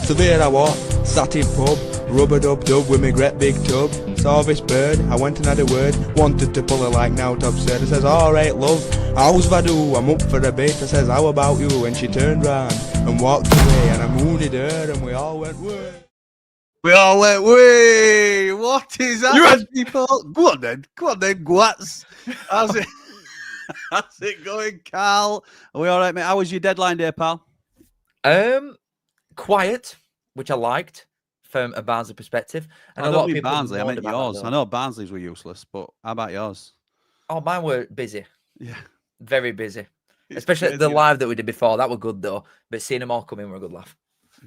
So there I was, sat in pub, rubber-dub-dub with me great big tub. Saw this bird, I went and had a word, wanted to pull her like now top said. I says, alright love, how's Vadu? I'm up for a bit. I says, how about you? And she turned round and walked away, and I mooned her and we all went way. We all went, way. What is that, people? Go on then, Gwats. How's it? How's it going, Carl? Are we all right, mate? How was your deadline day, pal? Quiet, which I liked from a Barnsley perspective. And I a don't lot of mean people Barnsley, I meant yours. that, I know Barnsley's were useless, but how about yours? Oh, mine were busy. Yeah. Very busy. It's Especially crazy, the live that we did before. That were good, though. But seeing them all come in were a good laugh.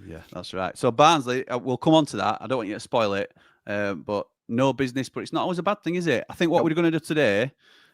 Yeah, that's right. So Barnsley, we'll come on to that. I don't want you to spoil it, but no business. But it's not always a bad thing, is it? I think what we're going to do today,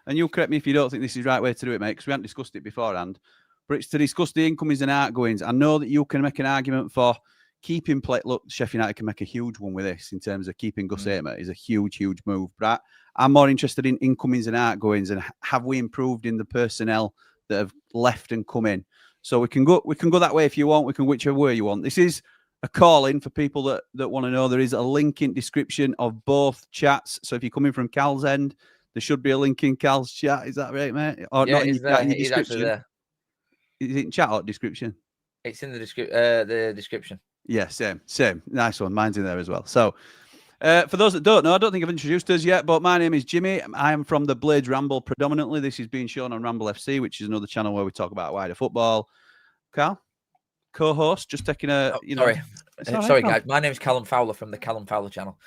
and you'll correct me if you don't think this is the right way to do it, mate, because we haven't discussed it beforehand, but it's to discuss the incomings and outgoings. I know that you can make an argument for keeping play. Look, Sheffield United can make a huge one with this in terms of keeping Gus Aymer is a huge, huge move. But I'm more interested in incomings and outgoings, and have we improved in the personnel that have left and come in? So we can go that way if you want. We can whichever way you want. This is a call in for people that want to know. There is a link in description of both chats. So if you're coming from Cal's end, there should be a link in Cal's chat. Is that right, mate? Or yeah, not in your he's actually there. Is it in chat or description? It's in the description. Yeah, same. Nice one. Mine's in there as well. So for those that don't know, I don't think I've introduced us yet, but my name is Jimmy. I am from the Blades Ramble predominantly. This is being shown on Ramble FC, which is another channel where we talk about wider football. Carl, co-host, just taking a... Sorry, guys. My name is Callum Fowler from the Callum Fowler channel.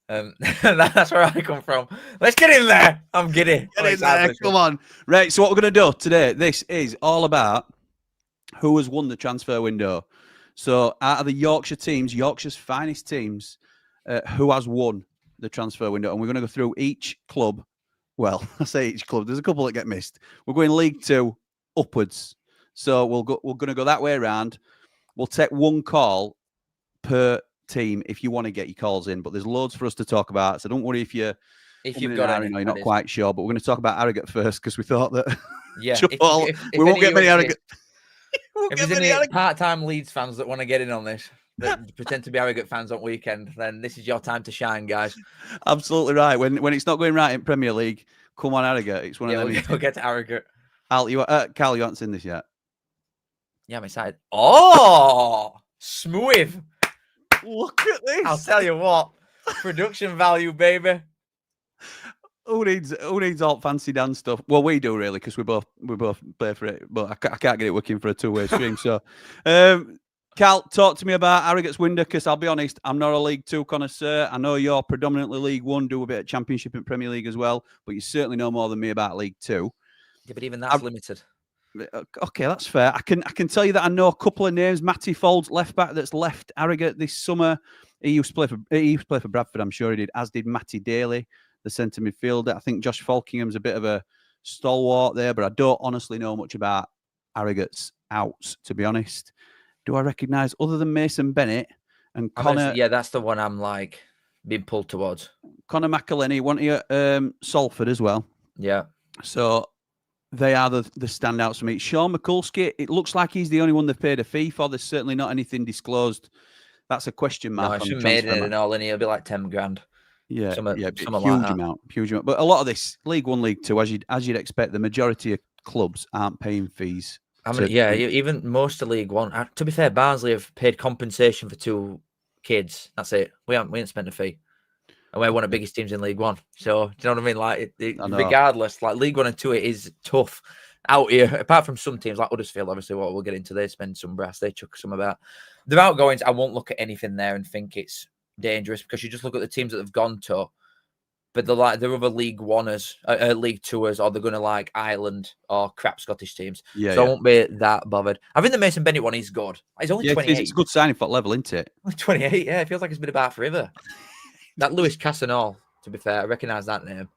That's where I come from. Let's get in there. I'm giddy. Get in there. Come on. Right, so what we're going to do today, this is all about who has won the transfer window. So out of the Yorkshire teams, Yorkshire's finest teams, who has won the transfer window? And we're going to go through each club. Well, I say each club. There's a couple that get missed. We're going League Two upwards. So we're going to go that way around. We'll take one call per team if you want to get your calls in. But there's loads for us to talk about. So don't worry if you've got any, you're not quite sure. But we're going to talk about Harrogate first because we thought that we won't get many Harrogate. If there's any part-time Leeds fans that want to get in on this, that pretend to be Harrogate fans on weekend, then this is your time to shine, guys. Absolutely right. When it's not going right in Premier League, come on, Harrogate. It's one of them. We'll get to Harrogate. Carl, you haven't seen this yet. Yeah, I'm excited. Oh, smooth. Look at this. I'll tell you what. Production value, baby. Who needs alt fancy dance stuff? Well, we do really because we both play for it, but I can't get it working for a two-way stream. So, Cal, talk to me about Harrogate's window because I'll be honest, I'm not a League Two connoisseur. I know you're predominantly League One, do a bit of Championship and Premier League as well, but you certainly know more than me about League Two. Yeah, but even that's limited. Okay, that's fair. I can tell you that I know a couple of names. Matty Folds, left back, that's left Harrogate this summer. He used to play for Bradford, I'm sure he did, as did Matty Daly, the centre midfielder. I think Josh Falkingham's a bit of a stalwart there, but I don't honestly know much about Harrogate's outs, to be honest. Do I recognise, other than Mason Bennett and Connor? Yeah, that's the one I'm like being pulled towards. Connor McElhenney, one at Salford as well. Yeah. So they are the standouts for me. Sean Mikulski, it looks like he's the only one they've paid a fee for. There's certainly not anything disclosed. That's a question mark. No, I should have made it and all in here. It'll be like 10 grand. Yeah, huge like amount. But a lot of this, League One, League Two, as you'd expect, the majority of clubs aren't paying fees. Even most of League One. To be fair, Barnsley have paid compensation for 2 kids. That's it. We ain't spent a fee. And we're one of the biggest teams in League One. So, do you know what I mean? Like, regardless, like League One and Two, it is tough out here. Apart from some teams like Huddersfield, obviously, what we'll get into, they spend some brass. They chuck some about. The outgoings, I won't look at anything there and think it's dangerous because you just look at the teams that have gone to, but they're other League Oneers, League Twoers, or they're going to like Ireland or crap Scottish teams. I won't be that bothered. I think the Mason Bennett one is good. He's only 28. It's a good signing for that level, isn't it? 28, yeah. It feels like it's been about forever. That Lewis Casanol, to be fair, I recognise that name.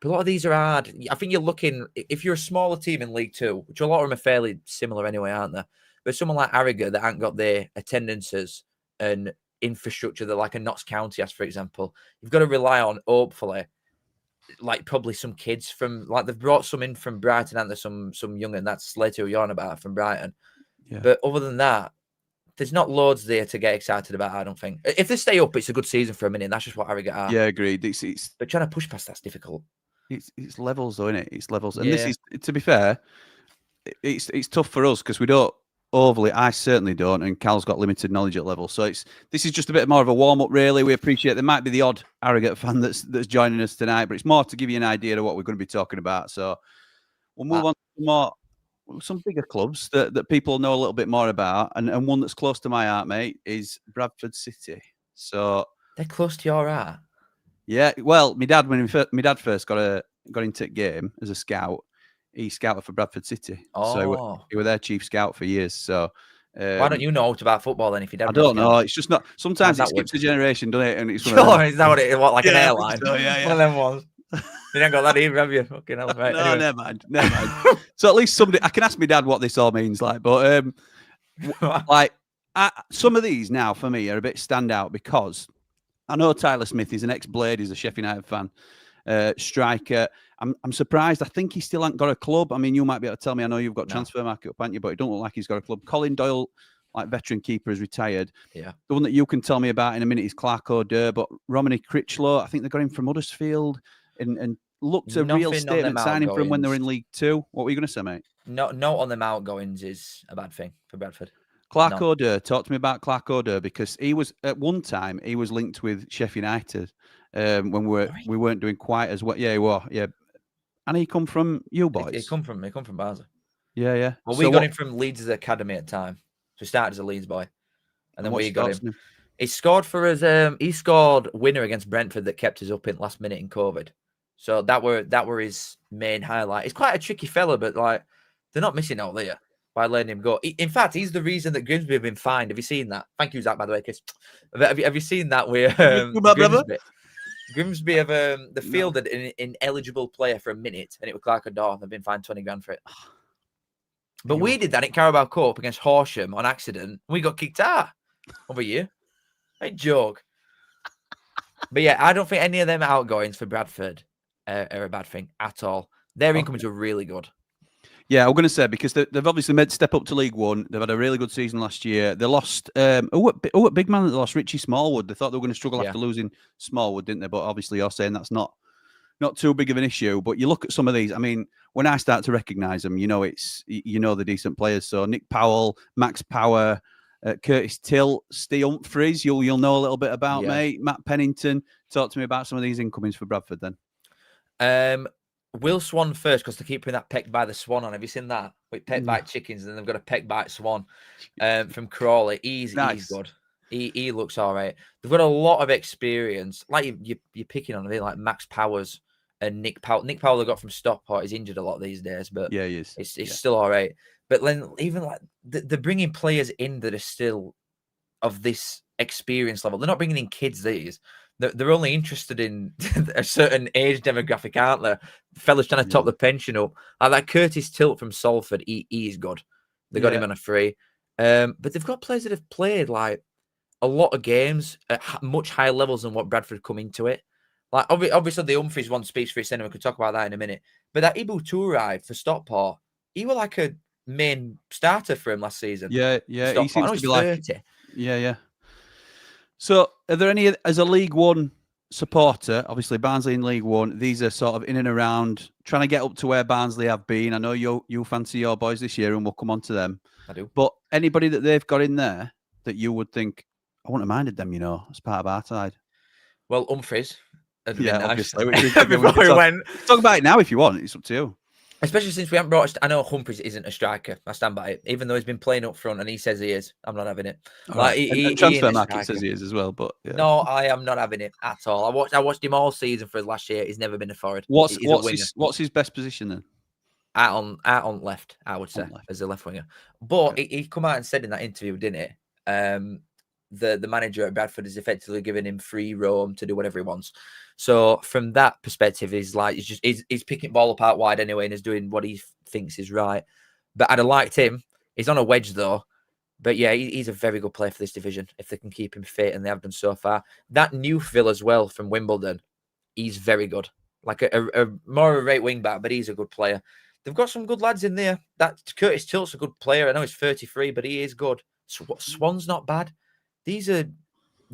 But a lot of these are hard. I think you're looking, if you're a smaller team in League Two, which a lot of them are fairly similar anyway, aren't they? But someone like Harrogate that ain't got their attendances and infrastructure that like a Notts County has, for example, you've got to rely on, hopefully, like probably some kids from, like they've brought some in from Brighton, and there's some young, and that's Slater who you're on about from Brighton. Yeah. But other than that, there's not loads there to get excited about. I don't think. If they stay up, it's a good season for a minute. That's just what Harrogate are. Yeah, agreed. But trying to push past that's difficult. It's levels, though, isn't it? It's levels, and Yeah. this is, to be fair, it's tough for us because we don't overly. I certainly don't, and Cal's got limited knowledge at level. So this is just a bit more of a warm up. Really, we appreciate there might be the odd Harrogate fan that's joining us tonight, but it's more to give you an idea of what we're going to be talking about. So we'll move on to some bigger clubs that people know a little bit more about, and one that's close to my heart, mate, is Bradford City. So they're close to your heart. Yeah, well, my dad my dad first got into the game as a scout, he scouted for Bradford City. So he was their chief scout for years. So why don't you know out about football then? If you don't, I don't know. It's just not. Sometimes it skips a generation, doesn't it? And it's is that what it is? What, like an airline? So, yeah. One of them ones. You ain't got that either, have you? Fucking hell, right? No, Anyway. never mind. So at least somebody, I can ask my dad what this all means, like. But some of these now for me are a bit standout because I know Tyler Smith is an ex-Blade. He's a Sheffield United fan, striker. I'm surprised. I think he still hasn't got a club. I mean, you might be able to tell me. I know you've got transfer market up, haven't you? But it don't look like he's got a club. Colin Doyle, like veteran keeper, is retired. Yeah. The one that you can tell me about in a minute is Clark O'Dur. But Romany Critchlow, I think they got him from Huddersfield and looked a real statement signing for him when they were in League Two. What were you going to say, mate? No, on them outgoings is a bad thing for Bradford. Clark O'Dur, talk to me about Clark O'Dur, because he was at one time he was linked with Sheffield United when we weren't doing quite as well. Yeah, he was. Yeah, and he come from you boys. He come from Barnsley. Yeah. Well, we got him from Leeds' academy at the time. So he started as a Leeds boy, and then we got him. He scored for us. He scored winner against Brentford that kept us up in last minute in COVID. So that were his main highlight. He's quite a tricky fella, but like they're not missing out there by letting him go. In fact, he's the reason that Grimsby have been fined. Have you seen that? Thank you, Zach, by the way, Chris. Have you seen that where Grimsby have they fielded an ineligible player for a minute, and it was Clark O'Dur, and they've been fined 20 grand for it. But we did that in Carabao Cup against Horsham on accident. We got kicked out over you. A joke. But yeah, I don't think any of them outgoings for Bradford are a bad thing at all. Their incomes are really good. Yeah, I'm going to say, because they've obviously made step up to League One. They've had a really good season last year. They lost big man that they lost, Richie Smallwood. They thought they were going to struggle after losing Smallwood, didn't they? But obviously you're saying that's not too big of an issue. But you look at some of these. I mean, when I start to recognise them, the decent players. So Nick Powell, Max Power, Curtis Till, Steve Humphries, you'll know a little bit about, mate. Matt Pennington. Talk to me about some of these incomings for Bradford then. Will Swan first, because they keep putting that peck by the swan on. Have you seen that? With peck bite chickens, and then they've got a peck bite swan from Crawley. He's good. He looks all right. They've got a lot of experience. Like you're picking on a bit like Max Powers and Nick Powell. Nick Powell they got from Stockport. He's injured a lot these days, but yeah, he is. It's still all right. But then even like they're bringing players in that are still of this experience level. They're not bringing in kids. They're only interested in a certain age demographic, aren't they? Fellas trying to top the pension up. Like that Curtis Tilt from Salford, he is good. They got him on a free. But they've got players that have played like a lot of games at much higher levels than what Bradford come into it. Like obviously the Humphries one speaks for itself. We could talk about that in a minute. But that Ibu Tourai for Stockport, he was like a main starter for him last season. Yeah. He seems to be 30. like Yeah. So, are there any, as a League One supporter, obviously Barnsley in League One, these are sort of in and around, trying to get up to where Barnsley have been. I know you fancy your boys this year, and we'll come on to them. I do. But anybody that they've got in there that you would think, I wouldn't have minded them, as part of our side. Well, Humphries. Obviously. Before we went. Talk about it now if you want. It's up to you. Especially since we haven't brought... I know Humphries isn't a striker. I stand by it. Even though he's been playing up front and he says he is. I'm not having it. And transfer market says he is as well. But no, I am not having it at all. I watched him all season for his last year. He's never been a forward. What's his best position then? Out on left, I would say, as a left winger. But he come out and said in that interview, didn't he? The manager at Bradford is effectively giving him free roam to do whatever he wants. So from that perspective, he's picking ball up out wide anyway and is doing what he thinks is right. But I'd have liked him. He's on a wedge though. But yeah, he's a very good player for this division if they can keep him fit, and they have done so far. That Newfield as well from Wimbledon, he's very good. Like a more of a right wing back, but he's a good player. They've got some good lads in there. That Curtis Tilt's a good player. I know he's 33, but he is good. Swan's not bad. These are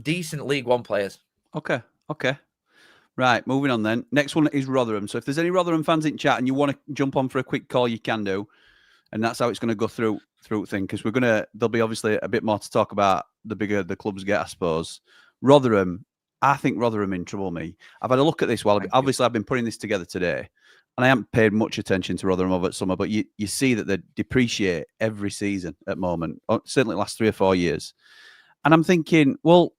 decent League One players. Okay. Right, moving on then. Next one is Rotherham. So if there's any Rotherham fans in chat and you want to jump on for a quick call, you can do. And that's how it's going to go through thing, because there'll be obviously a bit more to talk about the bigger the clubs get, I suppose. Rotherham, I think Rotherham in trouble, me. I've had a look at this obviously I've been putting this together today, and I haven't paid much attention to Rotherham over the summer, but you see that they depreciate every season at the moment, certainly the last 3 or 4 years. And I'm thinking, well,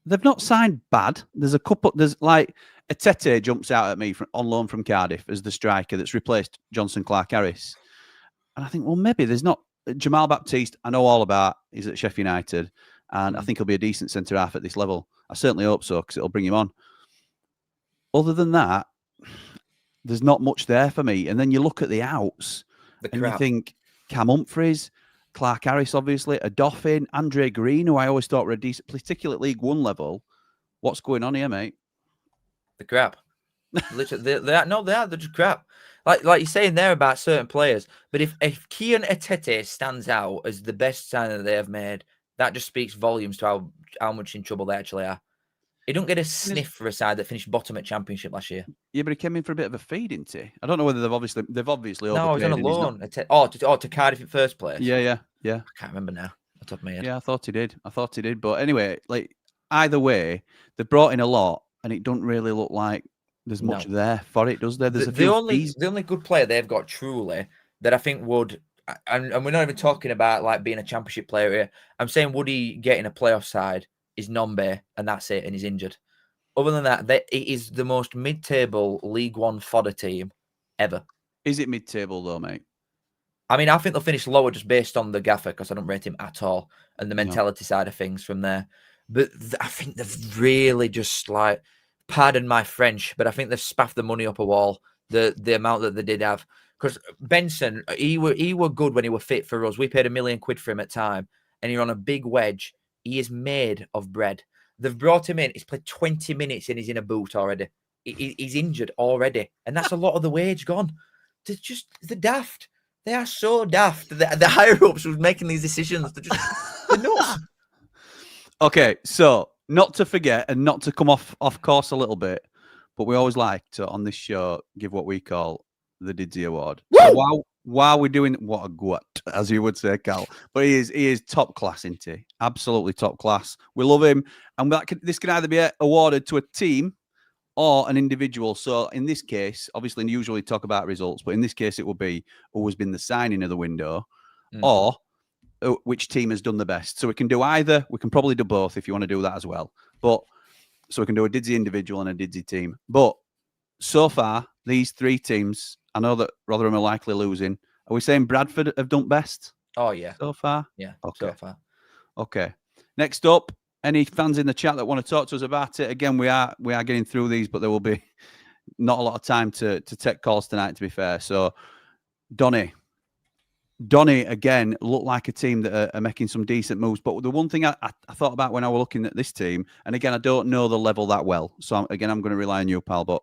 they've not signed bad. There's like Etete jumps out at me on loan from Cardiff as the striker that's replaced Johnson Clark-Harris. And I think, well, maybe there's not. Jamal Baptiste, I know all about. He's at Sheffield United, and I think he'll be a decent centre-half at this level. I certainly hope so, because it'll bring him on. Other than that, there's not much there for me. And then you look at the outs, and you think Cam Humphreys, Clark-Harris, obviously, a Dauphin, Andre Green, who I always thought were a decent, particularly at League One level. What's going on here, mate? The crap. Literally, they're just crap. Like you're saying there about certain players, but if Kian Etete stands out as the best signing that they have made, that just speaks volumes to how much in trouble they actually are. He don't get a sniff for a side that finished bottom at Championship last year. Yeah, but he came in for a bit of a feed, didn't he? I don't know whether they've obviously no, he's on a loan. To Cardiff in first place. Yeah. I can't remember now. Off the top of my head. Yeah, I thought he did. But anyway, like either way, they brought in a lot, and it doesn't really look like there's much there for it, does there? There's the only good player they've got truly that I think would, and we're not even talking about like being a Championship player here. I'm saying would he get in a playoff side is Nombe, and that's it, and he's injured. Other than that, it is the most mid-table League One fodder team ever. Is it mid-table though, mate? I mean, I think they'll finish lower just based on the gaffer, because I don't rate him at all, and the mentality side of things from there. But I think they've really just like, pardon my French, but I think they've spaffed the money up a wall, the amount that they did have. Because Benson, he were good when he were fit for us. We paid £1 million for him at time, and you're on a big wedge. He is made of bread. They've brought him in. He's played 20 minutes and he's in a boot already. He's injured already. And that's a lot of the wage gone. They're daft. They are so daft. The higher-ups was making these decisions. They're nuts. Okay, so not to forget and not to come off course a little bit, but we always like to, on this show, give what we call the Didsy Award. So while we're doing what a gut, as you would say, Cal, but he is top class, isn't he? Absolutely top class. We love him, and this can either be awarded to a team or an individual. So in this case, obviously, usually talk about results, but in this case, it will be always been the signing of the window, or which team has done the best. So we can do either. We can probably do both if you want to do that as well. But so we can do a Didsy individual and a Didsy team. But so far, these three teams, I know that Rotherham are likely losing. Are we saying Bradford have done best? Oh, yeah. So far? Yeah, okay. So far. Okay. Next up, any fans in the chat that want to talk to us about it? Again, we are getting through these, but there will be not a lot of time to take calls tonight, to be fair. So, Donny, again, look like a team that are making some decent moves. But the one thing I thought about when I was looking at this team, and again, I don't know the level that well. So, I'm going to rely on you, pal, but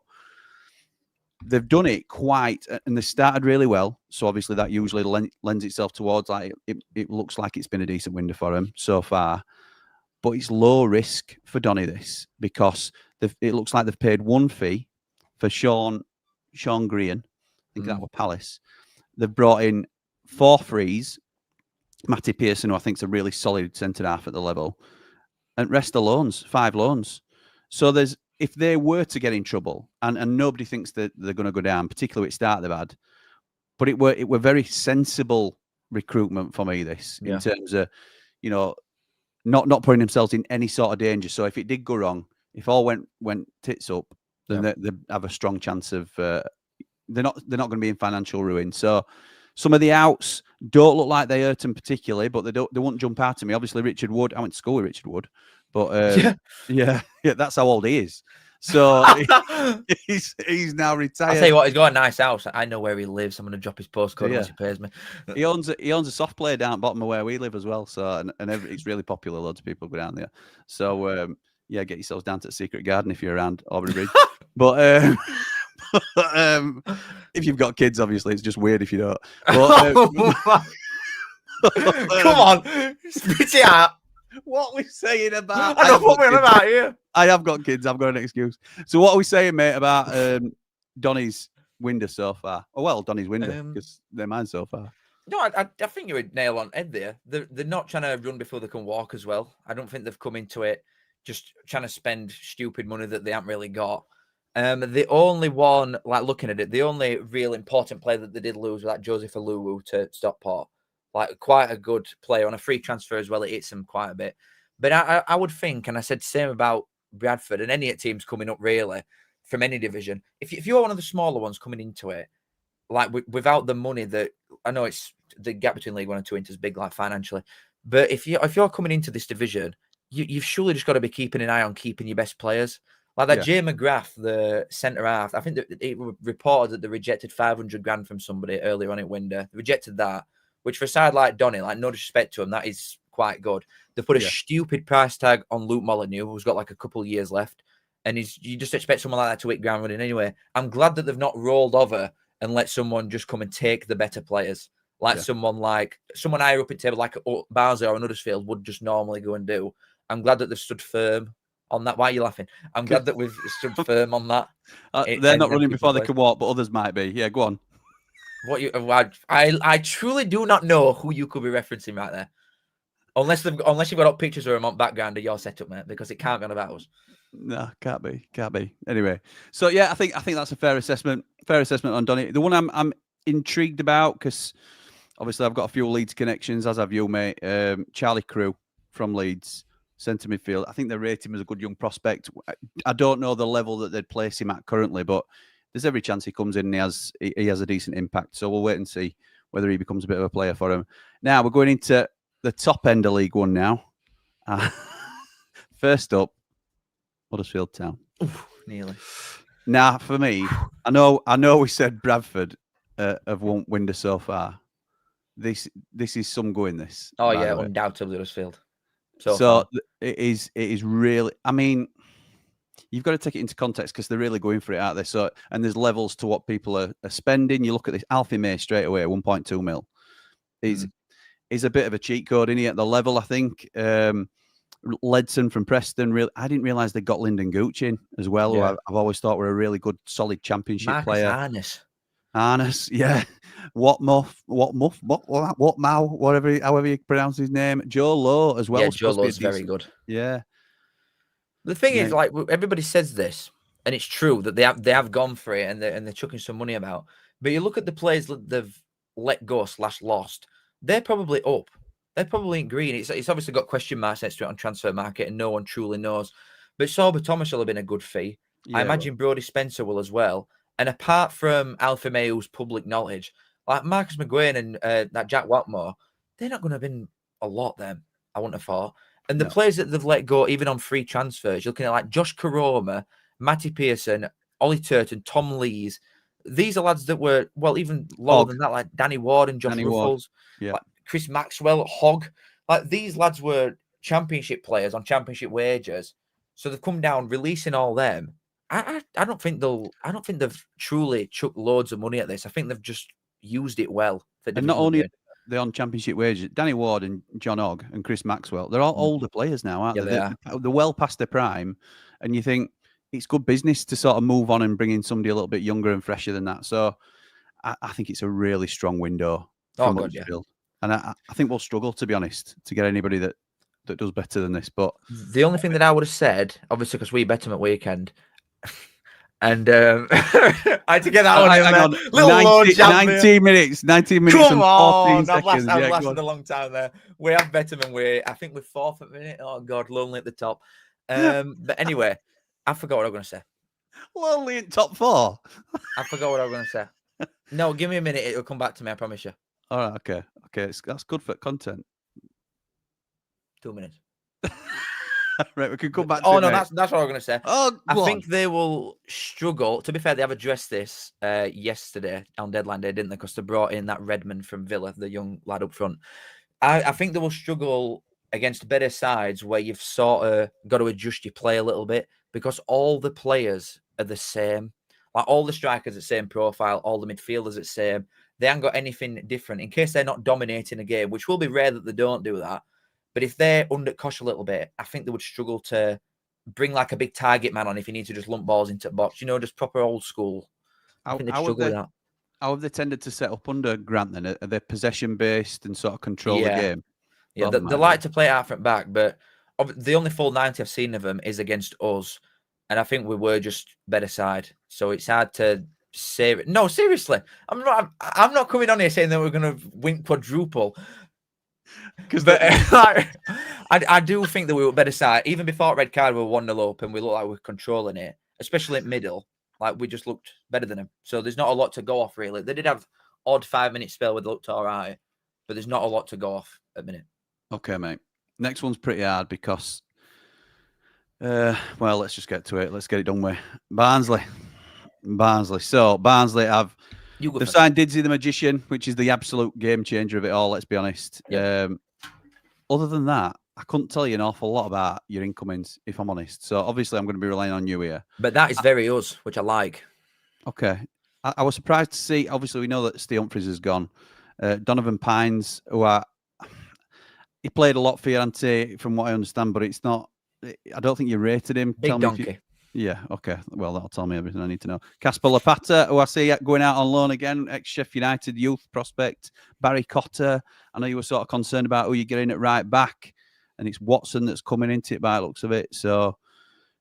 they've done it quite, and they started really well. So obviously that usually lends itself towards like it looks like it's been a decent window for him so far. But it's low risk for Donny this, because it looks like they've paid one fee for Sean Grean. I think that was Palace. They've brought in 4 frees, Matty Pearson, who I think is a really solid centre half at the level, and rest of loans, 5 loans. So if they were to get in trouble, and nobody thinks that they're going to go down, particularly at start they've had, but it were very sensible recruitment for me, this, in terms of, not putting themselves in any sort of danger. So if it did go wrong, if all went tits up, then they have a strong chance of they're not going to be in financial ruin. So some of the outs don't look like they hurt them particularly, but they won't jump out to me. Obviously, Richard Wood. I went to school with Richard Wood. But yeah, that's how old he is. So he's now retired. I'll tell you what, he's got a nice house. I know where he lives. I'm going to drop his postcode once he pays me. He owns a soft play down bottom of where we live as well. So and it's really popular. Loads of people go down there. So get yourselves down to the Secret Garden if you're around Aubrey Bridge. But if you've got kids, obviously it's just weird if you don't. But, Come on, spit it out. What are we saying about? I know what we're on about here. I have got kids. I've got an excuse. So what are we saying, mate, about Donny's window so far? Oh, well, Donny's window, because they're mine so far. No, I think you're a nail on head there. They're not trying to run before they can walk as well. I don't think they've come into it just trying to spend stupid money that they haven't really got. The only one, like looking at it, the only real important player that they did lose was that Joseph Aluwu to Stockport. Like quite a good player on a free transfer as well. It hits him quite a bit. But I would think, and I said the same about Bradford and any teams coming up really from any division. If you're one of the smaller ones coming into it, like without the money that I know it's the gap between League 1 and 2 is big, like financially. But if you're coming into this division, you've surely just got to be keeping an eye on keeping your best players. Like that Jay McGrath, the centre half. I think that it reported that they rejected 500 grand from somebody earlier on in window. They rejected that, which for a side like Donny, like no disrespect to him, that is quite good. They put a stupid price tag on Luke Molyneux, who's got like a couple of years left, and you just expect someone like that to hit ground running anyway. I'm glad that they've not rolled over and let someone just come and take the better players, like someone higher up in table, like Barnsley or Huddersfield would just normally go and do. I'm glad that they've stood firm on that. Why are you laughing? I'm glad that we've stood firm on that. They're not running before they can walk, but others might be. Yeah, go on. I truly do not know who you could be referencing right there, unless you've got up pictures of them on background of your setup, mate, because it can't be on about us. No, can't be. Anyway, so yeah, I think that's a fair assessment. Fair assessment on Donny. The one I'm intrigued about, because obviously I've got a few Leeds connections, as have you, mate. Charlie Crew from Leeds, centre midfield. I think they rate him as a good young prospect. I don't know the level that they'd place him at currently, but there's every chance he comes in and he has a decent impact. So we'll wait and see whether he becomes a bit of a player for him. Now we're going into the top end of League One now. First up, Huddersfield Town. Oof, nearly. Now, for me, I know we said Bradford have won window so far. This is some going this. Oh yeah, undoubtedly Huddersfield. So it is really. I mean, you've got to take it into context because they're really going for it, aren't they? So, and there's levels to what people are spending. You look at this Alfie May straight away, 1.2 mil. Is a bit of a cheat code, isn't he, at the level, I think. Ledson from Preston. I didn't realise they got Lyndon Gooch in as well. Yeah. I've always thought were a really good, solid championship player. Arness, yeah. However you pronounce his name. Joe Lowe as well. Yeah, Joe Lowe's very good. Yeah. The thing is, like, everybody says this, and it's true that they have gone for it and they're chucking some money about. But you look at the players that they've let go / lost. They're probably up. They're probably in green. It's obviously got question marks next to it on transfer market, and no one truly knows. But Sorba Thomas will have been a good fee. Yeah, I imagine Brodie Spencer will as well. And apart from Alfie May's public knowledge, like Marcus McGuane and that Jack Watmore, they're not going to have been a lot then, I wouldn't have thought. And the players that they've let go, even on free transfers, you're looking at like Josh Karoma, Matty Pearson, Ollie Turton, Tom Lees. These are lads that were, well, even lower than that, like Danny Ward and Josh Ruffles, like Chris Maxwell, Hogg. Like these lads were championship players on championship wages. So they've come down, releasing all them. I don't think they've truly chucked loads of money at this. I think they've just used it well. And not only are they on championship wages, Danny Ward and John Hogg and Chris Maxwell, they're all older players now, aren't they? They're well past their prime. And you think it's good business to sort of move on and bring in somebody a little bit younger and fresher than that. So I think it's a really strong window from Huddersfield. And I think we'll struggle, to be honest, to get anybody that does better than this. But the only thing that I would have said, obviously, because we bet them at weekend, and I had to get that one in there. 19 minutes. 19 minutes. Come on, 14 seconds. I've lasted a long time there. We have bet them, and I think we're fourth at the minute. Oh God, lonely at the top. But anyway, I forgot what I was going to say. Lonely in top 4. I forgot what I was going to say. No, give me a minute. It'll come back to me. I promise you. All right. Okay. That's good for content. 2 minutes. Right, we can come back to it, that's what I was going to say. Oh, I think they will struggle. To be fair, they have addressed this yesterday on deadline day, didn't they? Because they brought in that Redmond from Villa, the young lad up front. I think they will struggle against better sides where you've sort of got to adjust your play a little bit because all the players are the same. Like all the strikers are the same profile, all the midfielders are the same. They haven't got anything different in case they're not dominating a game, which will be rare that they don't do that. But if they're under Kosh a little bit, I think they would struggle to bring like a big target man on if you need to just lump balls into the box. Just proper old school. I think they'd struggle with that. How have they tended to set up under Grant then? Are they possession-based and sort of control the game? Yeah, they like to play out front back, but the only full 90 I've seen of them is against us. And I think we were just better side. So it's hard to say. No, seriously. I'm not coming on here saying that we're going to win quadruple. But I do think that we were better side. Even before red card, we were 1-0 up and we looked like we were controlling it, especially at middle. Like we just looked better than them. So there's not a lot to go off, really. They did have odd 5-minute spell where they looked all right, but there's not a lot to go off at the minute. Okay, mate. Next one's pretty hard because, well, let's just get to it. Let's get it done with. Barnsley. So Barnsley they've signed Didsy the Magician, which is the absolute game changer of it all, let's be honest. Yep. Other than that, I couldn't tell you an awful lot about your incomings, if I'm honest. So obviously I'm going to be relying on you here. But that is very us, which I like. Okay. I was surprised to see, obviously we know that Steve Humphries has gone. Donovan Pines, he played a lot for you, from what I understand, but it's not, I don't think you rated him. Big donkey. Yeah, okay. Well, that'll tell me everything I need to know. Casper Lapata, who I see going out on loan again, ex-Sheffield United youth prospect. Barry Cotter, I know you were sort of concerned about who you're getting at right back, and it's Watson that's coming into it by the looks of it. So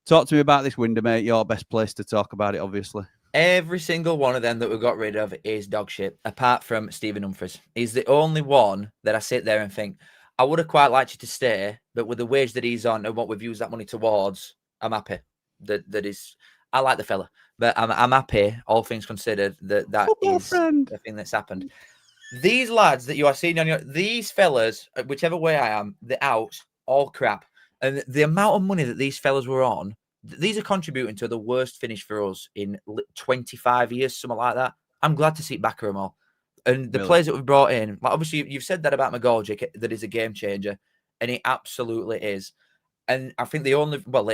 talk to me about this window, mate. Your best place to talk about it, obviously. Every single one of them that we got rid of is dog shit, apart from Stephen Humphries. He's the only one that I sit there and think, I would have quite liked you to stay, but with the wage that he's on and what we've used that money towards, I'm happy. I like the fella, but I'm happy, all things considered, that is the thing that's happened. These lads that you are seeing these fellas, whichever way I am, the outs, all crap. And the amount of money that these fellas were on, these are contributing to the worst finish for us in 25 years, something like that. I'm glad to see back of them all. And the players that we've brought in, like obviously you've said that about McGoldrick, that is a game changer, and he absolutely is. And I think it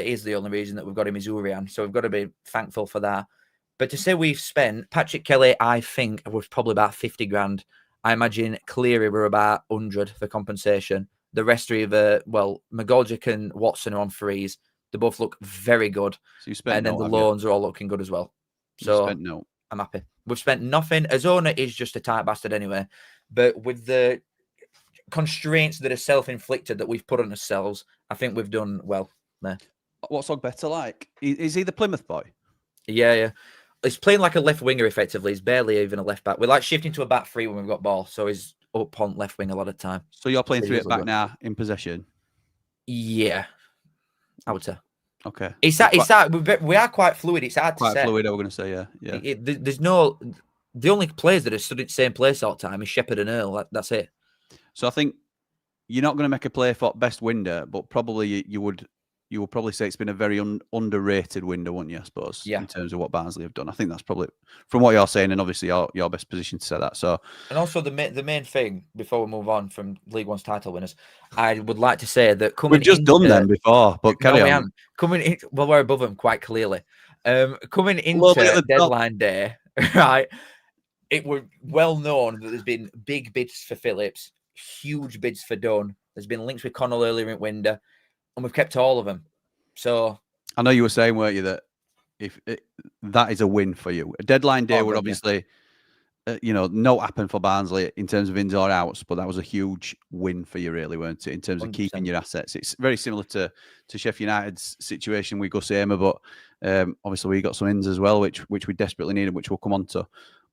is the only reason that we've got him is Urian. So we've got to be thankful for that. But to say we've spent, Patrick Kelly, I think, was probably about 50 grand. I imagine Cleary were about 100 for compensation. The rest are either, McGoldrick and Watson are on frees. They both look very good. So you spent the loans are all looking good as well. So I'm happy. We've spent nothing. Azona is just a tight bastard anyway. But with the constraints that are self-inflicted that we've put on ourselves, I think we've done well there. What's Ogbetter like? Is he the Plymouth boy? Yeah. He's playing like a left winger effectively. He's barely even a left back. We're like shifting to a back three when we've got ball, so he's up on left wing a lot of time. So you're playing 3 at back now in possession? Yeah, I would say. Okay. We are quite fluid. It's hard to say. Quite fluid, we're going to say, yeah. There's no... The only players that have stood at the same place all the time is Shepherd and Earl. That's it. So I think you're not going to make a play for best window, but probably you would probably say it's been a very underrated window, wouldn't you, I suppose, in terms of what Barnsley have done. I think that's probably, from what you're saying, and obviously your best position to say that. So, and also the main thing, before we move on from League One's title winners, I would like to say that we've just done them before, but carry on. We're above them quite clearly. Coming into deadline day, right, it was well known that there's been big bids for Phillips, huge bids for Dunn. There's been links with Connell earlier in window, and we've kept all of them. So I know you were saying, weren't you, that that is a win for you. A deadline day would obviously, not happen for Barnsley in terms of ins or outs, but that was a huge win for you, really, weren't it? In terms of 100%. Keeping your assets, it's very similar to Sheffield United's situation with Gus Hamer, but obviously we got some ins as well, which we desperately needed, which we'll come on to.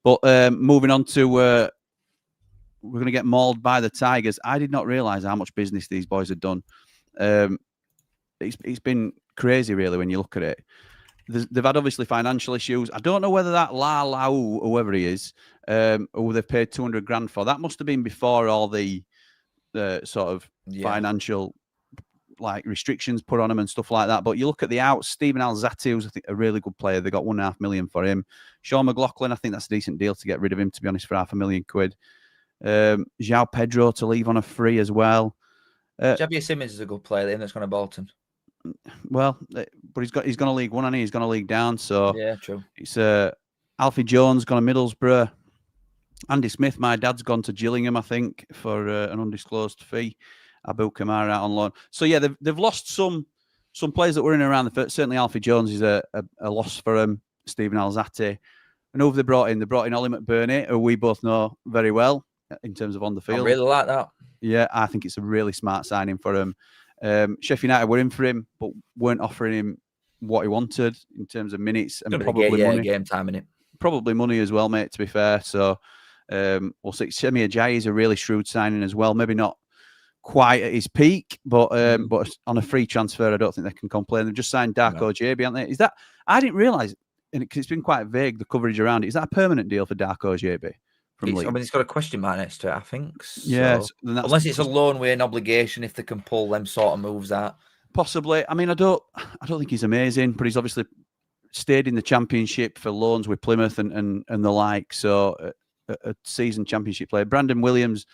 But moving on to, we're going to get mauled by the Tigers. I did not realise how much business these boys had done. It's been crazy, really, when you look at it. They've had obviously financial issues. I don't know whether that Lau, whoever he is, who they've paid 200 grand for, that must have been before all the sort of financial restrictions put on him and stuff like that. But you look at the outs, Stephen Alzati, who's I think a really good player. They got £1.5 million for him. Sean McLaughlin, I think that's a decent deal to get rid of him, to be honest, for £500,000. João Pedro to leave on a free as well. Javier Simmons is a good player. That's going to Bolton. Well, but he's gone to League One, and he's gone to League Down. So Yeah, true. it's Alfie Jones gone to Middlesbrough. Andy Smith, my dad's gone to Gillingham, I think, for an undisclosed fee. Abu Kamara out on loan. So yeah, they've lost some players that were in and around the first. Certainly, Alfie Jones is a loss for them. Stephen Alzate. And who have they brought in? They brought in Ollie McBurney, who we both know very well in terms of on the field. I really like that. Yeah, I think it's a really smart signing for him. Sheffield United were in for him, but weren't offering him what he wanted in terms of minutes and probably money. Game time in it. Probably money as well, mate, to be fair. So we'll see. Semi Ajayi is a really shrewd signing as well. Maybe not quite at his peak, but on a free transfer, I don't think they can complain. They've just signed Darko JB, haven't they? Is that, I didn't realise, because it's been quite vague, the coverage around it. Is that a permanent deal for Darko JB? I mean, it's got a question mark next to it, I think. So. Yeah. Unless it's a loan with an obligation, if they can pull them sort of moves out. Possibly. I mean, I don't think he's amazing, but he's obviously stayed in the Championship for loans with Plymouth and the like. So a seasoned Championship player. Brandon Williams,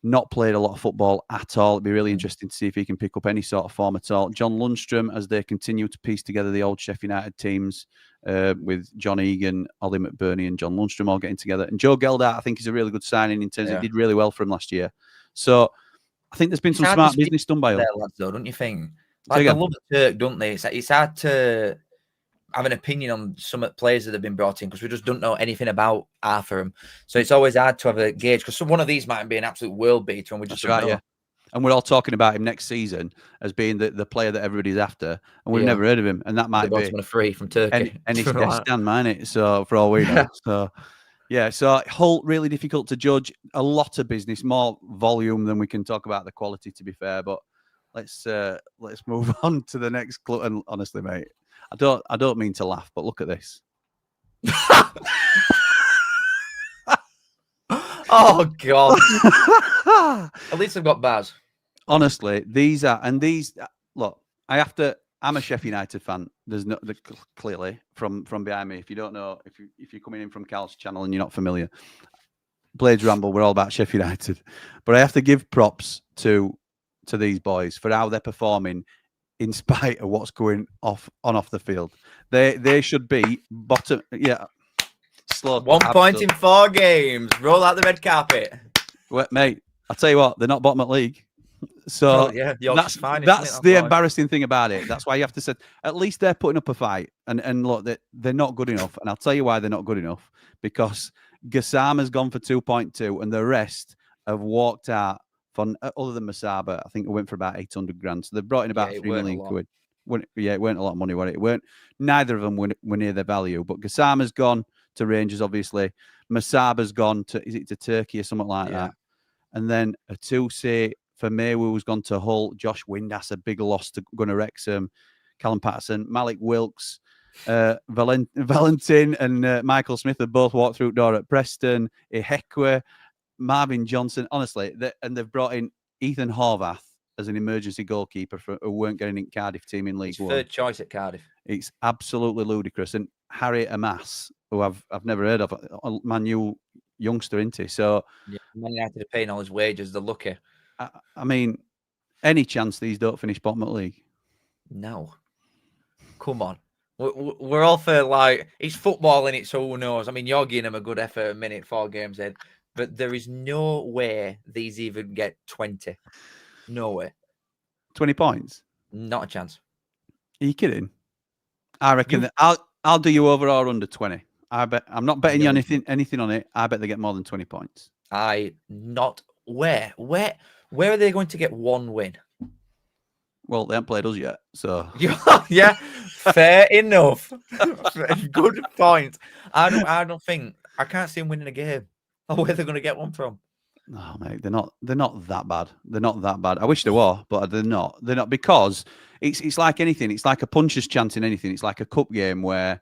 not played a lot of football at all. It'd be really interesting to see if he can pick up any sort of form at all. John Lundstrom, as they continue to piece together the old Sheffield United teams with John Egan, Ollie McBurney and John Lundstrom all getting together. And Joe Geldart, I think, is a really good signing in terms of he did really well for him last year. So I think there's been some smart business done by them. Lads, though, don't you think? Like, they love the Turk, don't they? It's hard to have an opinion on some of the players that have been brought in because we just don't know anything about half of them. So it's always hard to have a gauge because one of these might be an absolute world beater and we just don't know. Yeah. And we're all talking about him next season as being the player that everybody's after, and we've never heard of him. And that might be a free from Turkey. Any stand, mightn't it? So for all we know. So yeah, so Hull really difficult to judge. A lot of business, more volume than we can talk about the quality. To be fair, but let's move on to the next club. And honestly, mate, I don't mean to laugh, but look at this. Oh God! At least I've got bars. Honestly, look. I'm a Sheffield United fan. There's clearly from behind me. If you don't know, if you're coming in from Cal's channel and you're not familiar, Blades Ramble, we're all about Sheffield United. But I have to give props to these boys for how they're performing in spite of what's going off the field. They should be bottom. Yeah. Slow. 1 point in 4 games. Roll out the red carpet. Well, mate, I'll tell you what, they're not bottom at league. So that's the embarrassing thing about it. That's why you have to say, at least they're putting up a fight. And look, they're not good enough. And I'll tell you why they're not good enough. Because Gassama's gone for 2.2 and the rest have walked out for, other than Masaba, I think it went for about 800 grand. So they've brought in about 3 million quid. It weren't a lot of money, was it? Neither of them were near their value. But Gassama's gone to Rangers, obviously. Masaba's gone to Turkey or something like that. And then a 2-say for Maywew who's gone to Hull. Josh Windass, a big loss to Gunnar Wrexham. Callum Patterson, Malik Wilkes, Valentin and Michael Smith have both walked through the door at Preston. Ihekwe, Marvin Johnson. Honestly, they've brought in Ethan Horvath as an emergency goalkeeper who weren't getting in Cardiff team in League One. Third choice at Cardiff. It's absolutely ludicrous. And Harry Amas, who I've never heard of, a Man U youngster, isn't he? So Man United are paying all his wages. They're lucky. I mean, any chance these don't finish bottom of the league? No. Come on. We're all for, like, it's football in it, so who knows? I mean, you're giving them a good effort a minute, 4 games in, but there is no way these even get 20. No way. 20 points? Not a chance. Are you kidding? I reckon that I'll do you over or under 20. I bet. I'm not betting you anything on it. I bet they get more than 20 points. Where are they going to get 1 win? Well, they haven't played us yet, so yeah, fair enough. Good point. I don't think I can't see them winning a game. Or where they're going to get one from? No, mate, they're not that bad. They're not that bad. I wish they were, but they're not. They're not, because it's like anything. It's like a puncher's chance in anything. It's like a cup game where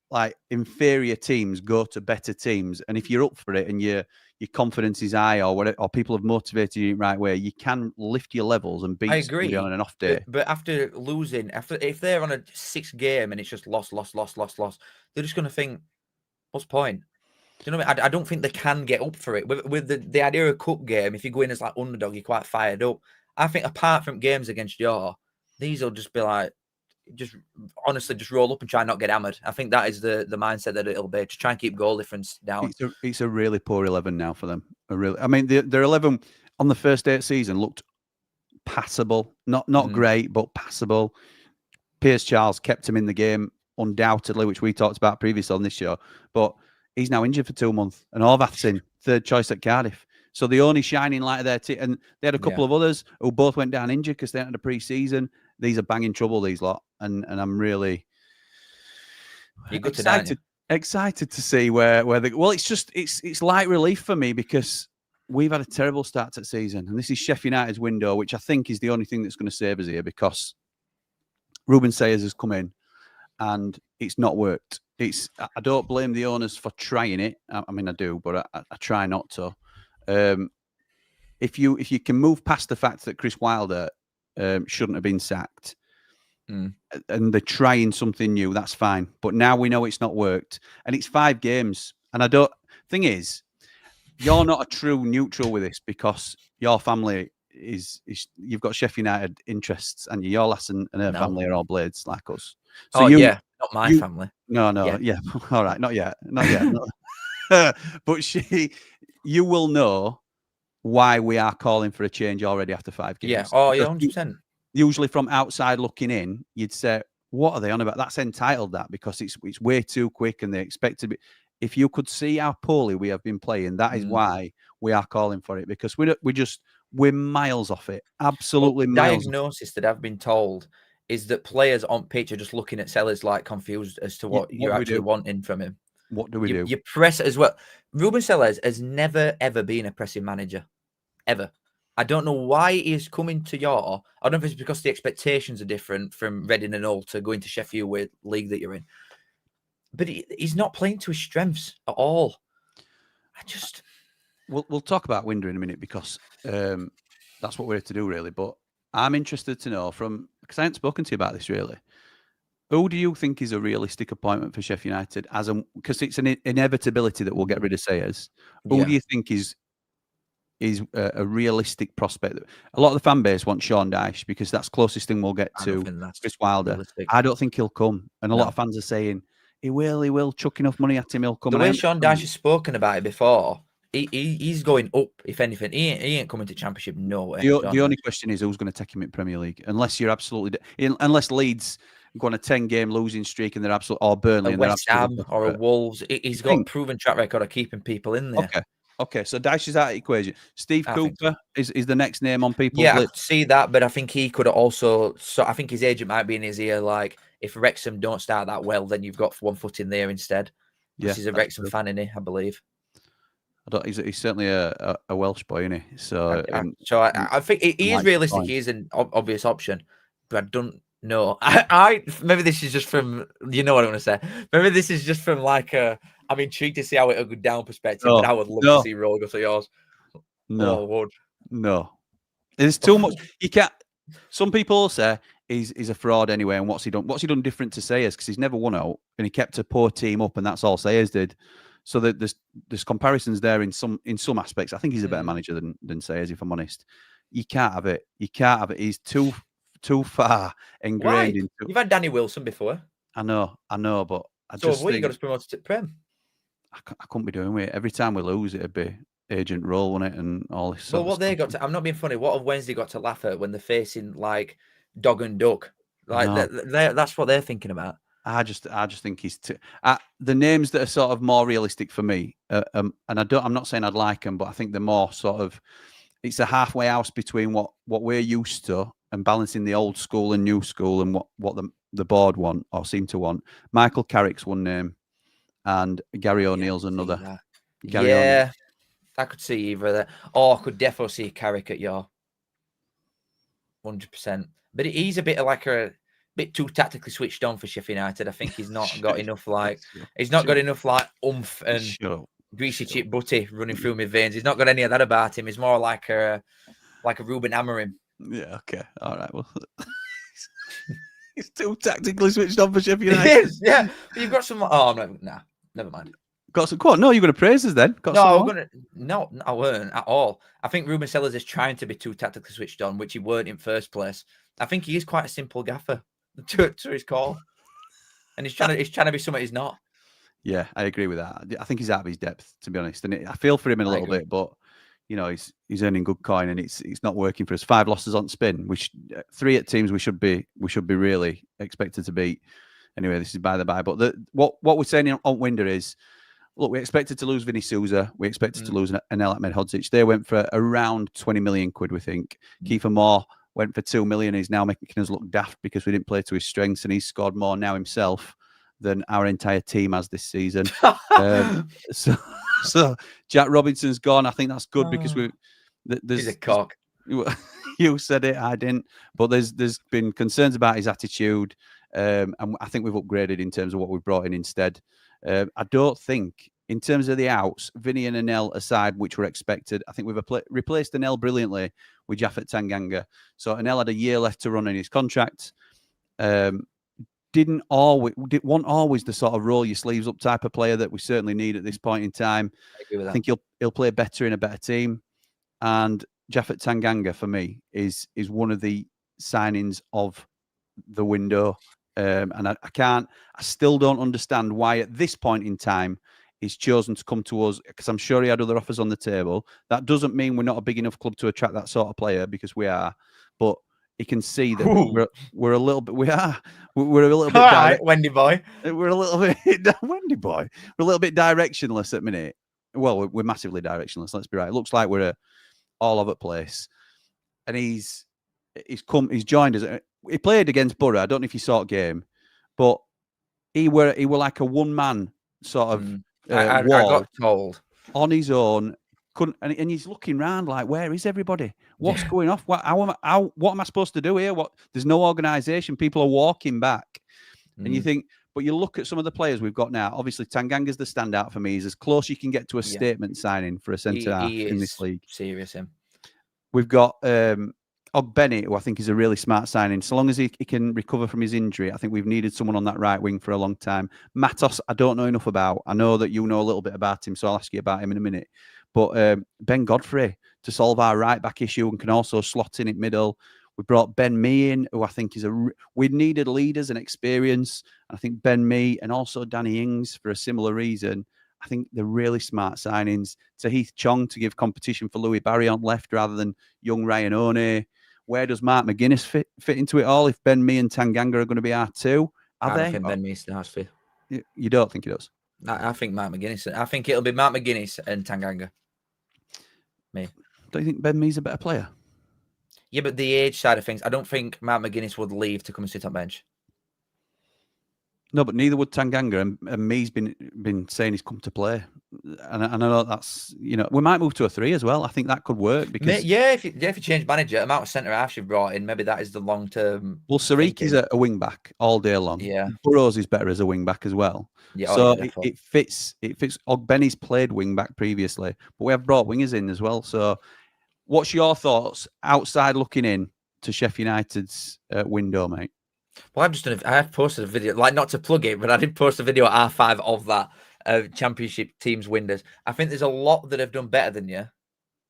like inferior teams go to better teams, and if you're up for it and your confidence is high or whatever, or people have motivated you in the right way, you can lift your levels and beat somebody on an off day. But after losing, if they're on a 6th game and it's just lost, they're just going to think, what's the point? Do you know what I mean? I don't think they can get up for it. With the idea of a cup game, if you go in as like underdog, you're quite fired up. I think apart from games against these will just be like, just honestly, just roll up and try and not get hammered. I think that is the mindset that it'll be, to try and keep goal difference down. It's a really poor 11 now for them. I mean, their 11 on the first day of the season looked passable, not great, but passable. Piers Charles kept him in the game undoubtedly, which we talked about previously on this show. But he's now injured for 2 months, and Horvath's in third choice at Cardiff. So the only shining light of their team, and they had a couple of others who both went down injured because they hadn't had a pre-season. These are banging trouble, these lot, and I'm really excited to see where the well. It's light relief for me because we've had a terrible start to the season, and this is Sheffield United's window, which I think is the only thing that's going to save us here, because Ruben Sayers has come in and it's not worked. I don't blame the owners for trying it. I mean, I do, but I try not to. If you can move past the fact that Chris Wilder shouldn't have been sacked, and they're trying something new, that's fine. But now we know it's not worked, and it's 5 games. And thing is, you're not a true neutral with this, because your family is you've got Sheffield United interests, and your lass and her family are all Blades like us. So not my family. No, yeah. All right, not yet. But you will know why we are calling for a change already after 5 games. Yeah, 100%. Usually from outside looking in, you'd say, what are they on about? That's entitled that, because it's way too quick and they expect to be. If you could see how poorly we have been playing, that is why we are calling for it, because we're miles off it. Absolutely miles. Diagnosis that I've been told is that players on pitch are just looking at Sellers like confused as to what you're actually wanting from him. What do we do? You press as well. Ruben Sellers has never, ever been a pressing manager. Ever. I don't know why he's coming to your. I don't know if it's because the expectations are different from Reading and Hull to going to Sheffield with league that you're in. But he's not playing to his strengths at all. We'll talk about Winder in a minute, because that's what we're here to do, really. But I'm interested to know because I haven't spoken to you about this really. Who do you think is a realistic appointment for Sheffield United? Because it's an inevitability that we'll get rid of Sayers. Who do you think is a realistic prospect? A lot of the fan base wants Sean Dyche, because that's closest thing we'll get to Chris Wilder. Realistic. I don't think he'll come, and a lot of fans are saying he will. Chuck enough money at him, he'll come. The way Sean Dyche has spoken about it before, he's going up. If anything, he ain't coming to Championship. No way. The only question is who's going to take him in Premier League, unless you're absolutely unless Leeds go on a 10-game losing streak and they're absolutely, or Burnley, a West Ham or a Wolves. He's got a proven track record of keeping people in there. Okay, so Dyche is out of the equation. Steve Cooper is the next name on people's list. I could see that, but I think he could also. So I think his agent might be in his ear, like, if Wrexham don't start that well, then you've got one foot in there instead. This is a Wrexham fan, isn't he? I believe. He's certainly a Welsh boy, isn't he? So I think he is realistic. He is an obvious option, but I don't know. Maybe this is just from, you know what I'm going to say. Maybe this is just from like I'm intrigued to see how it'll go down perspective, but I would love to see Rowe go to yours. No. There's too much. You can't. Some people say he's a fraud anyway, and what's he done? What's he done different to Sayers? Because he's never won out, and he kept a poor team up, and that's all Sayers did. So there's comparisons there in some aspects. I think he's a better manager than Sayers, if I'm honest. You can't have it. He's too far ingrained into. You've had Danny Wilson before. I know, but I just think you got us promoted to Prem. I couldn't be doing it. Every time we lose, it'd be agent role, wouldn't it, and all this. Well, what they got to, I'm not being funny. What have Wednesday got to laugh at when they're facing like dog and duck? Like that's what they're thinking about. I just think he's the names that are sort of more realistic for me, and I'm not saying I'd like them, but I think they're more sort of, it's a halfway house between what we're used to and balancing the old school and new school and what the board want or seem to want. Michael Carrick's one name, and Gary O'Neill's another. O'Neill. I could see either of that. I could definitely see Carrick at your 100%. But he's a bit of like a bit too tactically switched on for Sheffield United. I think he's not got enough got enough like oomph and greasy chip butty running through my veins. He's not got any of that about him. He's more like a Ruben Amorim. Yeah, okay. All right. Well, he's too tactically switched on for Sheffield United. He is, yeah. You've got some. Oh, no, never mind. Got some. Come on, no, you're going to praise us then. Got No, some I'm more? gonna. No, I weren't at all. I think Ruben Sellers is trying to be too tactically switched on, which he weren't in first place. I think he is quite a simple gaffer to his call, and he's trying to be something he's not. Yeah, I agree with that. I think he's out of his depth, to be honest. And I feel for him a little bit, but you know, he's earning good coin, and it's not working for us. 5 losses on spin, which 3 at teams we should be really expected to beat. Anyway, this is by the by. But what we're saying on Winder is, look, we expected to lose Vinny Souza. We expected to lose Anel Ahmedhodzic. They went for around 20 million quid, we think. Kiefer Moore went for 2 million. He's now making us look daft because we didn't play to his strengths, and he's scored more now himself than our entire team has this season. So Jack Robinson's gone. I think that's good because he's a cock. You said it, I didn't. But there's been concerns about his attitude, and I think we've upgraded in terms of what we've brought in instead. I don't think, in terms of the outs, Vinny and Anel aside, which were expected, I think we've replaced Anel brilliantly with Japhet Tanganga. So Anel had a year left to run in his contract. Wasn't always the sort of roll your sleeves up type of player that we certainly need at this point in time. I think he'll play better in a better team. And Japhet Tanganga, for me, is one of the signings of the window. And I still don't understand why at this point in time he's chosen to come to us, because I'm sure he had other offers on the table. That doesn't mean we're not a big enough club to attract that sort of player, because we are. But he can see that we're a little bit. We're a little bit. All right, Wendy boy. We're a little bit Wendy boy. We're a little bit directionless at the minute. Well, we're massively directionless. Let's be right. It looks like we're all over the place. And he's joined us. He played against Borough. I don't know if you saw the game, but he were like a one-man sort of I wall got told on his own. And he's looking around like, where is everybody? What's going off? What am I supposed to do here? There's no organisation. People are walking back, and you think. But you look at some of the players we've got now. Obviously, Tanganga's the standout for me. He's as close you can get to a statement signing for a centre half in this league. Serious him. We've got Ogbeni, who I think is a really smart signing. So long as he can recover from his injury, I think we've needed someone on that right wing for a long time. Matos, I don't know enough about. I know that you know a little bit about him, so I'll ask you about him in a minute. But Ben Godfrey to solve our right back issue and can also slot in at middle. We brought Ben Mee in, who I think is we needed leaders and experience. I think Ben Mee and also Danny Ings for a similar reason. I think they're really smart signings. Tahith Chong to give competition for Louis Barry on left rather than young Ryan One. Where does Mark McGuinness fit into it all? If Ben Mee and Tanganga are going to be our two, I don't think Ben Mee starts for. You don't think he does? I think Mark McGuinness. I think it'll be Mark McGuinness and Tanganga. Me. Don't you think Ben Mee's a better player? Yeah, but the age side of things, I don't think Mark McGuinness would leave to come and sit on bench. No, but neither would Tanganga, and Mee's been saying he's come to play, and I know that's, you know, we might move to a 3 as well. I think that could work because if you change manager, the amount of centre halves you've brought in, maybe that is the long term. Well, Sariki's a wing back all day long. Yeah, Burrows is better as a wing back as well. Yeah, so it fits. It fits. Ogbeni's played wing back previously, but we have brought wingers in as well. So, what's your thoughts outside looking in to Sheffield United's window, mate? Well, I have posted a video, like not to plug it, but I did post a video at R5 of that championship teams windows. I think there's a lot that have done better than you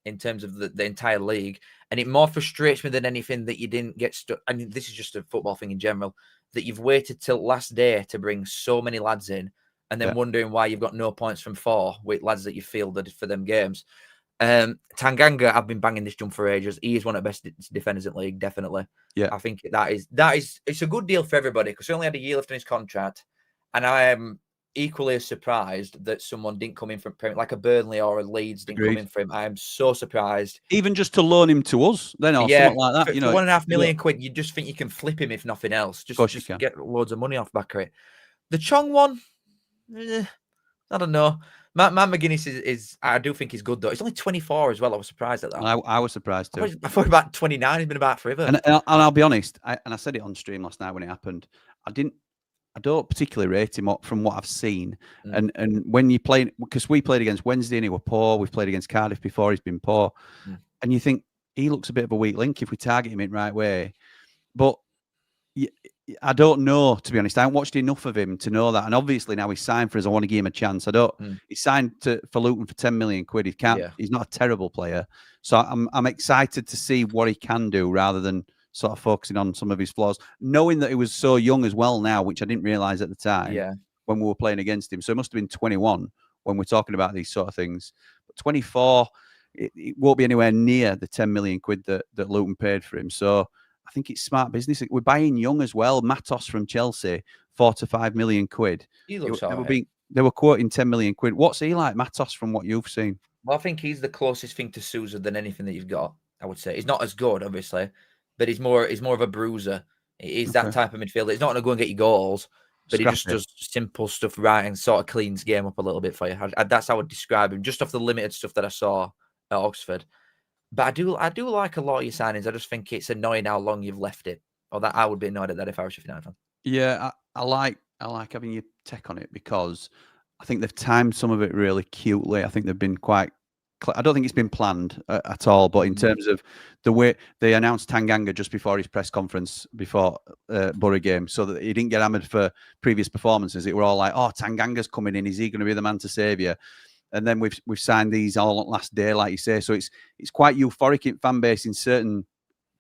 in terms of the entire league. And it more frustrates me than anything that you didn't get stuck. I mean, this is just a football thing in general, that you've waited till last day to bring so many lads in and then wondering why you've got no points from 4 with lads that you fielded for them games. Tanganga, I've been banging this drum for ages. He is one of the best defenders in the league, definitely. Yeah, I think that is it's a good deal for everybody because he only had a year left in his contract, and I am equally as surprised that someone didn't come in from like a Burnley or a Leeds didn't come in for him. I am so surprised. Even just to loan him to us, then or something like that. For £1.5 million quid, you just think you can flip him if nothing else. Just get loads of money off back of it. The Chong one, I don't know. Matt McGuinness is I do think he's good though. He's only 24 as well. I was surprised at that. I was surprised too. I thought about 29. He's been about forever. And I'll be honest. I said it on stream last night when it happened. I don't particularly rate him up from what I've seen. And when you play, because we played against Wednesday and he were poor. We've played against Cardiff before. He's been poor. And you think he looks a bit of a weak link if we target him in the right way. But I don't know, to be honest. I haven't watched enough of him to know that. And obviously now he's signed for us. I want to give him a chance. He's signed for Luton for 10 million quid. He can't. Yeah. He's not a terrible player. So I'm excited to see what he can do rather than sort of focusing on some of his flaws. Knowing that he was so young as well now, which I didn't realise at the time when we were playing against him. So it must have been 21 when we're talking about these sort of things. But 24, it won't be anywhere near the 10 million quid that Luton paid for him. So I think it's smart business. We're buying young as well. Matos from Chelsea, 4 to 5 million quid. He looks all right. They were quoting 10 million quid. What's he like, Matos, from what you've seen? Well, I think he's the closest thing to Sousa than anything that you've got, I would say. He's not as good, obviously, but he's more of a bruiser. He's that type of midfielder. He's not going to go and get you goals, but he just does simple stuff right and sort of cleans game up a little bit for you. That's how I would describe him, just off the limited stuff that I saw at Oxford. But I do like a lot of your signings. I just think it's annoying how long you've left it. Or that I would be annoyed at that if I was a Sheffield United fan. Yeah, I like having your take on it because I think they've timed some of it really cutely. I think they've been quite. I don't think it's been planned at all. But in terms of the way they announced Tanganga just before his press conference before Borough game, so that he didn't get hammered for previous performances, it were all like, "Oh, Tanganga's coming in. Is he going to be the man to save you?" And then we've signed these all on last day, like you say. So it's quite euphoric in fan base in certain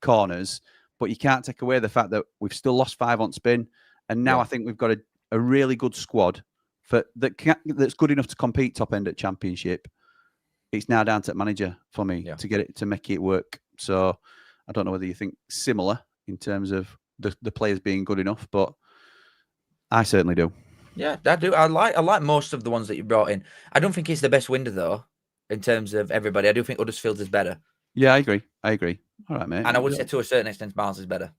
corners, but you can't take away the fact that we've still lost 5 on spin, and now I think we've got a really good squad that's good enough to compete top end at Championship. It's now down to manager for me to get it to make it work. So I don't know whether you think similar in terms of the players being good enough, but I certainly do. Yeah, I do. I like most of the ones that you brought in. I don't think it's the best window though, in terms of everybody. I do think Huddersfield is better. Yeah, I agree. All right, mate. And I would say to a certain extent, Barnsley is better.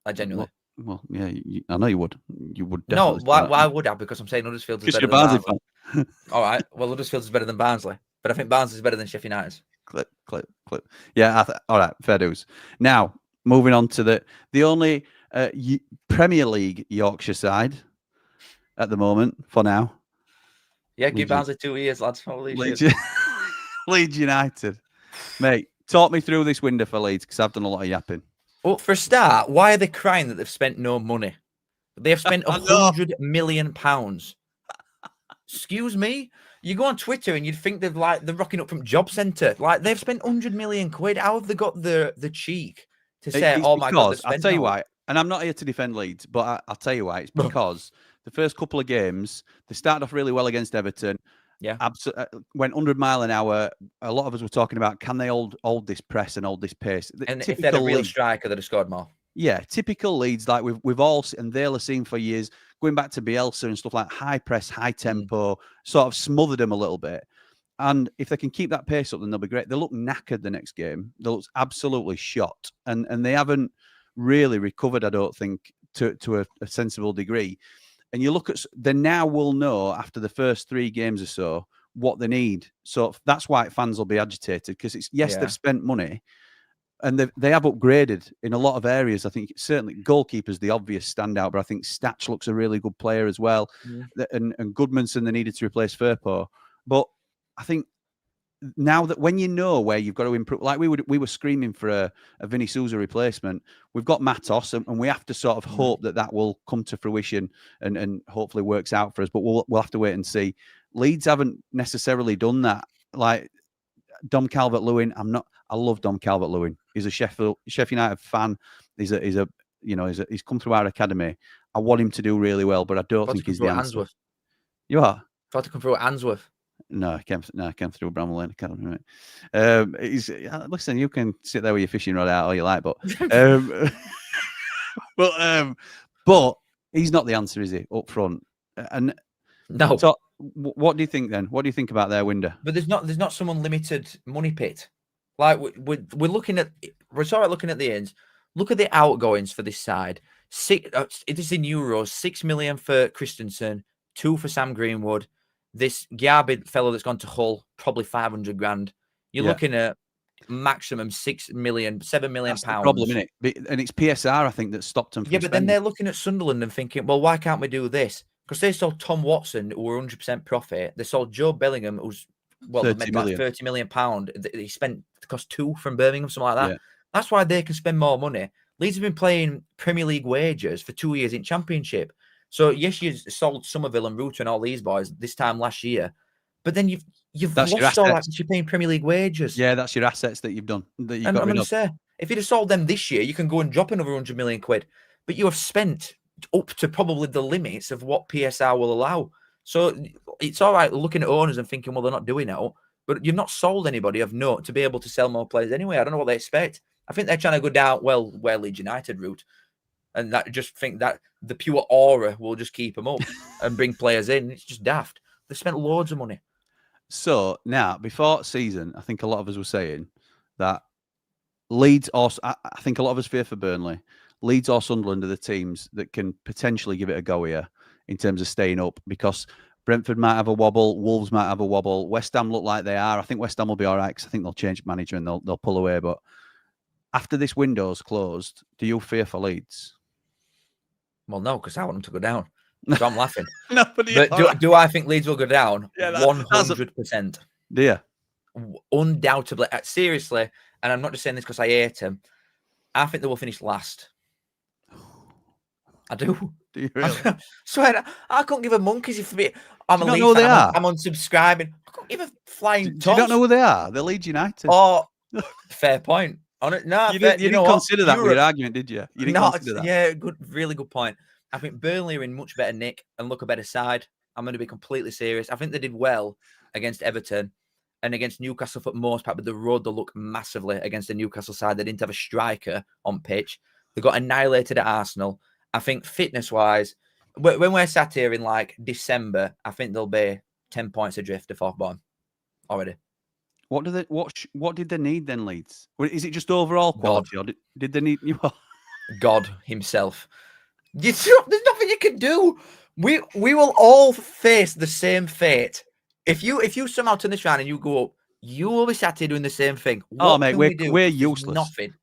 I genuinely. Well, yeah, I know you would. You would. No, why would I? Because I'm saying Huddersfield is better than Barnsley. All right. Well, Huddersfield is better than Barnsley, but I think Barnsley is better than Sheffield United. Clip. Yeah. All right. Fair dues. Now moving on to the only Premier League Yorkshire side at the moment for now. Yeah, give Barnsley 2 years, lads. Holy Leeds, shit. Leeds United, mate. Talk me through this window for Leeds because I've done a lot of yapping. Well, for a start, why are they crying that they've spent no money? They have spent £100 million. Excuse me? You go on Twitter and you'd think they're rocking up from Job Centre. Like, they've spent 100 million quid. How have they got the cheek to say, "Oh my God"? I'll tell you why. And I'm not here to defend Leeds, but I'll tell you why. It's because the first couple of games they started off really well against Everton. Yeah, went 100 mile an hour. A lot of us were talking about can they hold this press and hold this pace. And if they had a real striker, they'd have scored more. Yeah, typical Leeds, like we've all and they'll have seen for years, going back to Bielsa and stuff like high press, high tempo, sort of smothered them a little bit. And if they can keep that pace up, then they'll be great. They look knackered the next game. They look absolutely shot, and they haven't really recovered, I don't think, to a sensible degree. And you look at, they now will know after the first 3 games or so what they need. So that's why fans will be agitated because they've spent money and they have upgraded in a lot of areas. I think certainly goalkeeper's the obvious standout, but I think Statch looks a really good player as well. And Goodmanson, they needed to replace Firpo. But I think now that when you know where you've got to improve, like we were screaming for a Vinny Sousa replacement, we've got Matos, and we have to sort of hope that will come to fruition and hopefully works out for us. But we'll have to wait and see. Leeds haven't necessarily done that. Like Dom Calvert-Lewin, I love Dom Calvert-Lewin. He's a Sheffield United fan. He's come through our academy. I want him to do really well, but I don't think he's the answer. You are? Thought to come through at Answorth. No, I came through Bramall Lane Academy. Right? Listen, you can sit there with your fishing rod out all you like, but but he's not the answer, is he? Up front, and no. So, what do you think then? What do you think about their window? But there's not some unlimited money pit. Like we're looking at, we're sort of looking at the ends. Look at the outgoings for this side. It is in euros. 6 million for Christensen, 2 for Sam Greenwood. This Garby fellow that's gone to Hull, probably 500 grand. You're looking at maximum 6 million, 7 million pounds. The problem, isn't it? And it's PSR, I think, that stopped them from but then they're looking at Sunderland and thinking, well, why can't we do this? Because they sold Tom Watson, who were 100% profit. They sold Joe Bellingham, who's they made like 30 million pound. He cost 2 from Birmingham, something like that. Yeah. That's why they can spend more money. Leeds have been playing Premier League wages for 2 years in Championship. So yes, you sold Somerville and Ruta and all these boys this time last year, but then you've That's your lost all that assets. because you're paying Premier League wages. Yeah, that's your assets that you've done. That you've And got I'm rid going to of. say, if you'd have sold them this year, you can go and drop another 100 million quid. But you have spent up to probably the limits of what PSR will allow. So it's all right looking at owners and thinking, well, they're not doing it, but you've not sold anybody of note to be able to sell more players anyway. I don't know what they expect. I think they're trying to go down, where Leeds United route. And that just think that the pure aura will just keep them up and bring players in. It's just daft. They've spent loads of money. So now, before season, I think a lot of us were saying that Leeds, or I think a lot of us fear for Burnley. Leeds or Sunderland are the teams that can potentially give it a go here in terms of staying up, because Brentford might have a wobble, Wolves might have a wobble. West Ham look like they are. I think West Ham will be all right because I think they'll change manager and they'll pull away. But after this window's closed, do you fear for Leeds? Well, no, because I want them to go down. So I'm laughing. But do I think Leeds will go down? Yeah, 100%. Do you? Undoubtedly. Seriously, and I'm not just saying this because I hate them. I think they will finish last. I do. Do you really? Swear, I couldn't give a monkey's if I'm a Leeds fan. I'm unsubscribing. I couldn't give a flying toss. Do you not know who they are? They're Leeds United. Oh, fair point. On it, no, you didn't consider that with your argument, did you? You didn't consider that. Yeah, really good point. I think Burnley are in much better nick and look a better side. I'm going to be completely serious. I think they did well against Everton and against Newcastle for the most part, but the road they look massively against the Newcastle side. They didn't have a striker on pitch. They got annihilated at Arsenal. I think fitness-wise, when we're sat here in like December, I think they'll be 10 points adrift to fourth bottom already. What did they need then, Leeds? Is it just overall quality, or did they need God himself? There's nothing you can do. We will all face the same fate. If you somehow turn this around and you go up, you will be sat here doing the same thing. Mate, we're useless. Nothing.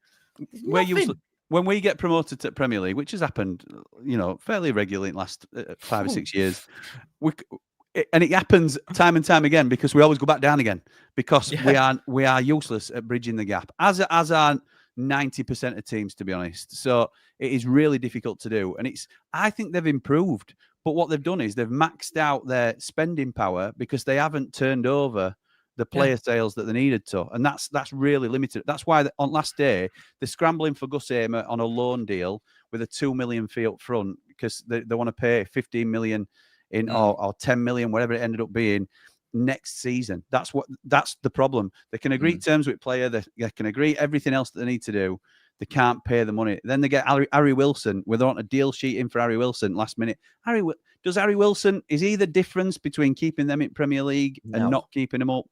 We're useless. When we get promoted to Premier League, which has happened, fairly regularly in the last 5 or 6 years, and it happens time and time again because we always go back down again because we are useless at bridging the gap, as are 90% of teams, to be honest. So it is really difficult to do, and I think they've improved, but what they've done is they've maxed out their spending power because they haven't turned over the player sales that they needed to, and that's really limited. That's why on last day they're scrambling for Gus Hamer on a loan deal with a 2 million fee up front because they want to pay 15 million in or 10 million, whatever it ended up being, next season. That's the problem. They can agree terms with player, they can agree everything else that they need to do. They can't pay the money. Then they get Harry Wilson, where they want a deal sheet in for Harry Wilson last minute. Harry Wilson, is he the difference between keeping them in Premier League and not keeping them up?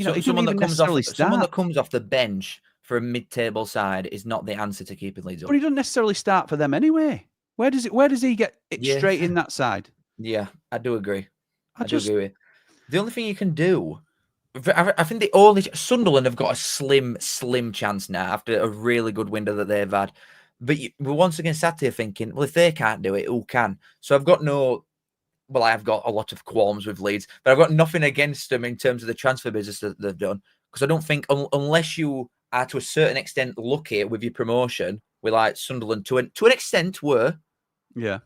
Someone that comes off the bench for a mid-table side is not the answer to keeping Leeds up. But he doesn't necessarily start for them anyway. Where does he get it straight in that side? Yeah, I do agree. I do agree with you. The only thing you can do, I think Sunderland have got a slim chance now after a really good window that they've had. But we're once again sat here thinking, well, if they can't do it, who can? So I've got a lot of qualms with Leeds, but I've got nothing against them in terms of the transfer business that they've done. Because I don't think, unless you are to a certain extent lucky with your promotion, we like Sunderland to an extent were. Yeah.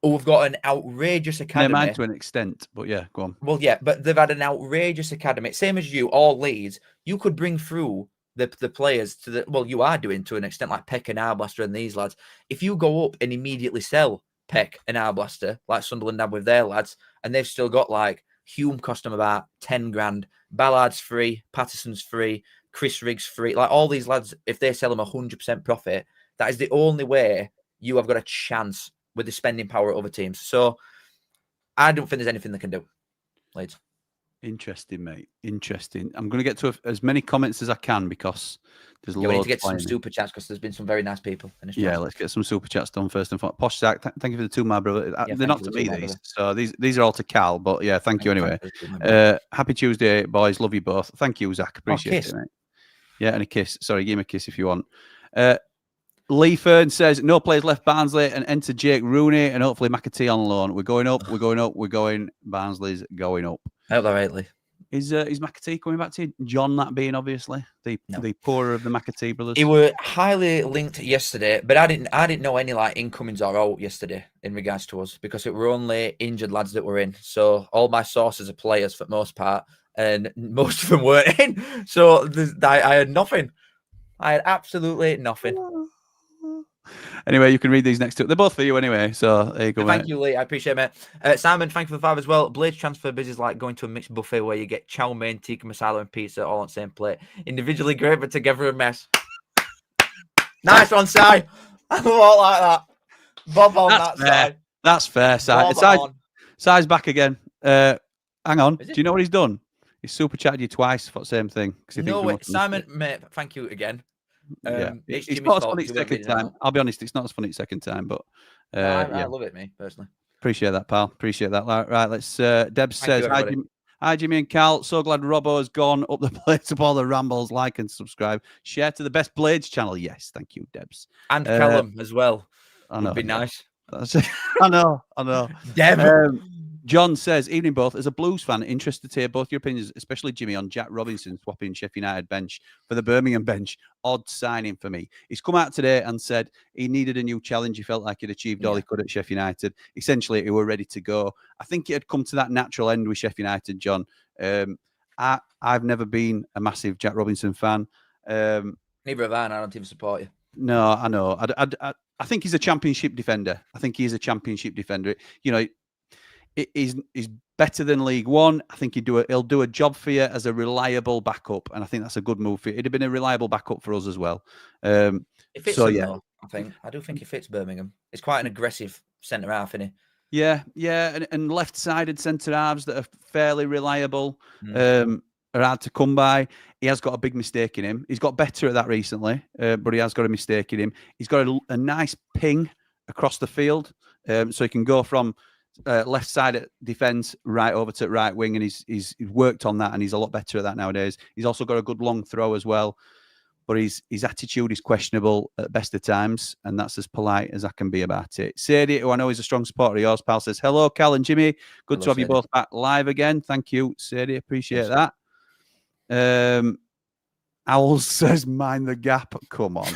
Or we've got an outrageous academy. They might to an extent, but yeah, go on. Well, yeah, but they've had an outrageous academy. Same as you, all Leeds. You could bring through the players to you are doing to an extent, like Peck and Arblaster and these lads. If you go up and immediately sell Peck and Arblaster, like Sunderland have with their lads, and they've still got like Hume cost them about 10 grand, Ballard's free, Patterson's free, Chris Riggs free, like all these lads, if they sell them 100% profit, that is the only way you have got a chance with the spending power of other teams. So I don't think there's anything they can do. Leeds. Interesting, mate. Interesting. I'm going to get to as many comments as I can because there's loads. We need to get some super chats because there's been some very nice people in this. Yeah, let's get some super chats done first and foremost. Posh Zach, thank you for the 2, my brother. They're not to me, these. So these are all to Cal, but yeah, thank you anyway. Happy Tuesday, boys. Love you both. Thank you, Zach. Appreciate it, mate. Yeah, and a kiss. Sorry, give him a kiss if you want. Lee Fern says, no players left Barnsley and enter Jake Rooney and hopefully McAtee on loan. We're going up, we're going up, we're going. Barnsley's going up. I hope they're right, Lee. Is McAtee coming back to you? John, that being obviously the poorer of the McAtee brothers. He were highly linked yesterday, but I didn't know any like incomings or out yesterday in regards to us because it were only injured lads that were in. So all my sources are players for the most part, and most of them weren't in. So I had nothing. I had absolutely nothing. Anyway, you can read these next two. They're both for you anyway. So there you go, Thank mate. you, Lee. I appreciate it, mate. Simon, thank you for the $5 as well. Blades transfer business is like going to a mixed buffet where you get chow mein, tikka masala, and pizza all on the same plate. Individually great, but together a mess. Nice one, Si. I won't like that. Bob on that side. That's fair, Si. Si's back again. Hang on. Do you know what he's done? He's super chatted you twice for the same thing. No way. Simon, mate, thank you again. It's not as funny second time. I'll be honest, it's not as funny second time, but I love it, me personally. Appreciate that, pal. Appreciate that. Right, let's. Deb says, "Hi, Jimmy and Cal. So glad Robbo has gone up the place of all the rambles. Like and subscribe. Share to the Best Blades channel. Yes, thank you, Debs. And Callum as well. I know. Would be nice. I know. Deb. John says, evening both. As a Blues fan, interested to hear both your opinions, especially Jimmy, on Jack Robinson swapping Sheffield United bench for the Birmingham bench. Odd signing for me. He's come out today and said he needed a new challenge. He felt like he'd achieved all he could at Sheffield United. Essentially, he were ready to go. I think it had come to that natural end with Sheffield United, John. I've never been a massive Jack Robinson fan. Neither have I, and I don't even support you. No, I know. I think he's a championship defender. You know, He's better than League One. I think he'll do a job for you as a reliable backup, and I think that's a good move for you. It'd have been a reliable backup for us as well. It fits him, though, I do think he fits Birmingham. It's quite an aggressive centre half, isn't he? Yeah, and left-sided centre halves that are fairly reliable are hard to come by. He has got a big mistake in him. He's got better at that recently, but he has got a mistake in him. He's got a nice ping across the field, so he can go from left side at defence right over to right wing, and he's worked on that, and he's a lot better at that nowadays. He's also got a good long throw as well, but his attitude is questionable at best of times, and that's as polite as I can be about it. Sadie, who I know is a strong supporter of yours, pal, says, hello, Cal and Jimmy. Good to have you both back live again. Thank you, Sadie. Appreciate that. Owl says, mind the gap. Come on.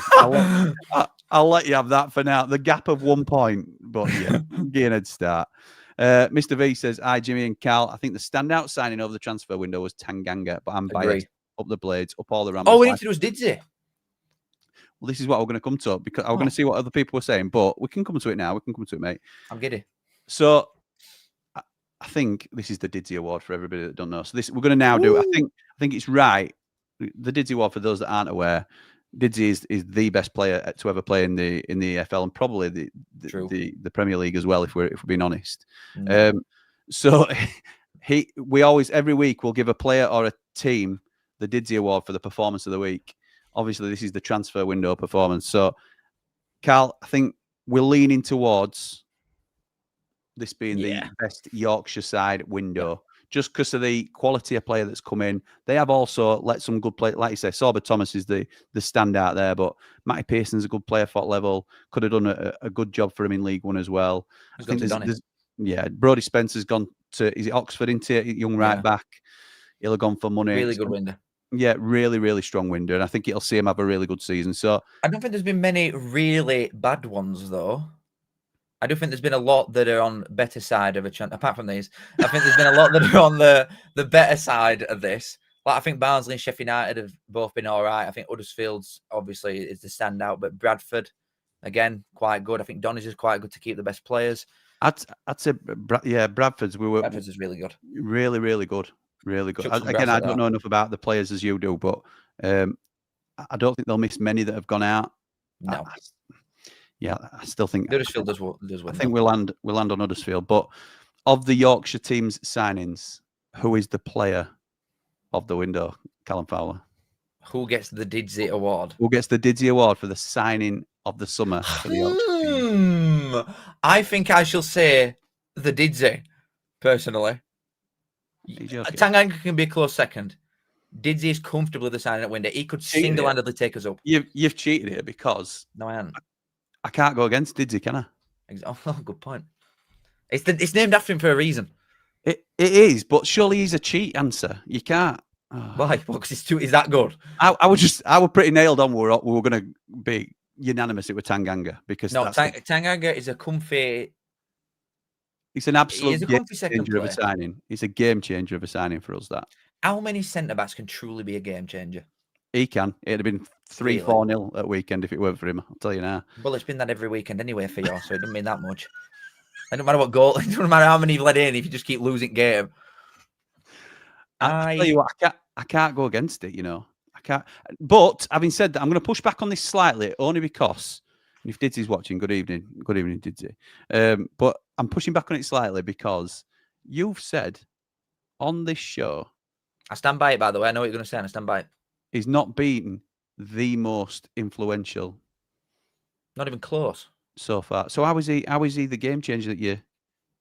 I'll let you have that for now. The gap of 1 point, but yeah, getting a head start. Mr. V says, hi, Jimmy and Cal. I think the standout signing over the transfer window was Tanganga, but I'm biased. Up the Blades, up all the rambles. All we need to do is Didsy. Well, this is what we're going to come to, because I'm going to see what other people were saying, but we can come to it now. We can come to it, mate. I'm giddy. So I think this is the Didsy Award for everybody that don't know. So this we're going to now do. I think it's right. The Didsy Award, for those that aren't aware, Didsy is the best player to ever play in the EFL, and probably the Premier League as well, if we're being honest. So we always, every week, we'll give a player or a team the Didsy Award for the performance of the week. Obviously, this is the transfer window performance. So, Cal, I think we're leaning towards this being the best Yorkshire side window, just because of the quality of player that's come in. They have also let some good play, like you say, Sorba Thomas is the standout there, but Matty Pearson's a good player for level. Could have done a good job for him in League One as well. Brodie Spencer's gone to, is it Oxford, into young right back. He'll have gone for money. Really good window. Yeah, really, really strong window, and I think it'll see him have a really good season. So I don't think there's been many really bad ones, though. I do think there's been a lot that are on better side of a chance. Apart from these, I think there's been a lot that are on the better side of this. Like, I think Barnsley and Sheffield United have both been all right. I think Huddersfield's obviously is the standout, but Bradford, again, quite good. I think Donna's is quite good to keep the best players. I'd say, Bradford's is really good. Really, really good. Really good. Again, I don't know enough about the players as you do, but I don't think they'll miss many that have gone out. No. I still think Huddersfield does win. I think we'll land on Huddersfield. But of the Yorkshire team's signings, who is the player of the window? Callum Fowler. Who gets the Didsy Award? Who gets the Didsy Award for the signing of the summer for the Yorkshire team? I think I shall say the Didsy, personally. Tanganga can be a close second. Didsy is comfortably the signing at window. He could single-handedly take us up. You've cheated here because no, I haven't. I can't go against Didsy, can I? Oh, good point. It's named after him for a reason. It is, but surely he's a cheat answer. You can't. Oh. Why? Because he's that good. I was pretty nailed on. We were going to be unanimous. It was Tanganga because no, Tanganga is a comfy. It's an absolute game second changer of a signing. It's a game changer of a signing for us. That. How many centre backs can truly be a game changer? He can. It'd have been 3-4-0 at weekend if it weren't for him. I'll tell you now. Well, it's been that every weekend anyway for you, so it doesn't mean that much. It don't matter what goal. It doesn't matter how many you've let in if you just keep losing game. I tell you what, I can't go against it. You know, I can't. But having said that, I'm going to push back on this slightly, only because. And if Didsy's watching, good evening, Didsy. But I'm pushing back on it slightly because you've said on this show. I stand by it, by the way. I know what you're going to say, and I stand by it. He's not beaten the most influential. Not even close. So far. So how is he the game changer that you're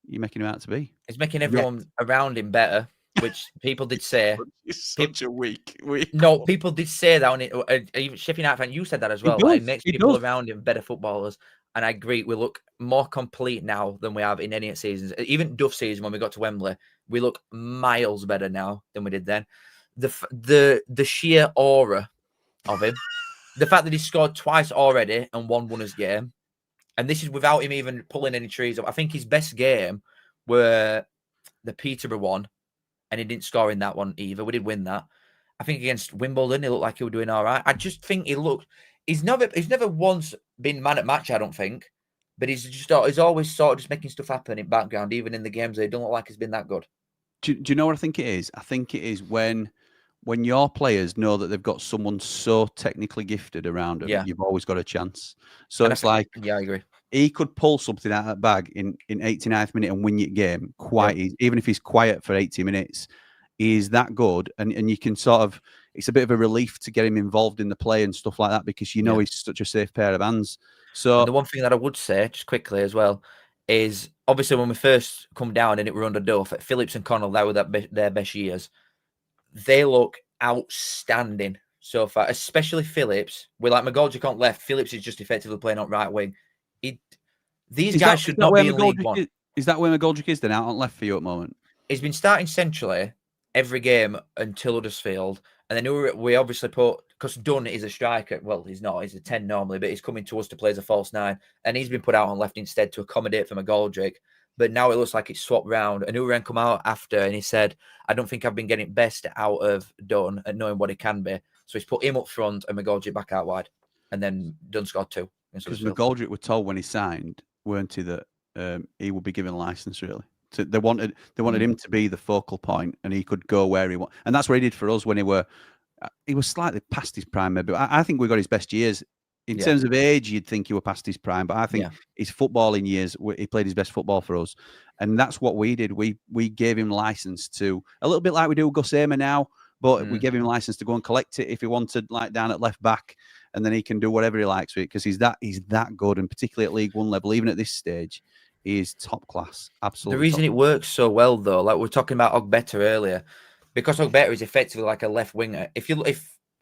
making him out to be? He's making everyone around him better, which people did say. It's such a weak. No, people did say that on it. Even Sheffield United fan, you said that as well. It makes people around him better footballers. And I agree, we look more complete now than we have in any seasons. Even Duff season, when we got to Wembley, we look miles better now than we did then. The sheer aura of him, the fact that he scored twice already and won his game, and this is without him even pulling any trees up. I think his best game were the Peterborough one, and he didn't score in that one either. We did win that. I think against Wimbledon, he looked like he was doing all right. I just think he's never once been man at match, I don't think, but he's always sort of just making stuff happen in background, even in the games that he don't look like he's been that good. Do you know what I think it is? I think it is when your players know that they've got someone so technically gifted around them, you've always got a chance. So it's like, yeah, I agree. He could pull something out of that bag in 89th minute and win your game quite easy. Even if he's quiet for 80 minutes, he's that good. And you can sort of, it's a bit of a relief to get him involved in the play and stuff like that because you know he's such a safe pair of hands. So and the one thing that I would say, just quickly as well, is obviously when we first come down and it were under Duff, Phillips and Connell, that were their best years. They look outstanding so far, especially Phillips. With like McGoldrick on left, Phillips is just effectively playing on right wing. These guys should not be in League One. Is that where McGoldrick is then, out on left for you at the moment? He's been starting centrally every game until Huddersfield. And then we obviously put, because Dunn is a striker. Well, he's not. He's a 10 normally, but he's coming to us to play as a false 9. And he's been put out on left instead to accommodate for McGoldrick. But now it looks like it's swapped round. And Uren come out after and he said, I don't think I've been getting best out of Dunn and knowing what he can be. So he's put him up front and McGoldrick back out wide. And then Dunn scored 2. Because McGoldrick were told when he signed, weren't he, that he would be given a license, really. So they wanted him to be the focal point and he could go where he wanted. And that's what he did for us when he was slightly past his prime, maybe. I think we got his best years. In terms of age, you'd think he were past his prime, but I think his footballing years, he played his best football for us. And that's what we did. We gave him license to, a little bit like we do with Gus Emer now, but we gave him license to go and collect it if he wanted, like down at left back, and then he can do whatever he likes with it because he's that good, and particularly at League One level, even at this stage, he is top class. Absolutely. The reason it works so well, though, like we were talking about Ogbeta earlier, because Ogbeta is effectively like a left winger. If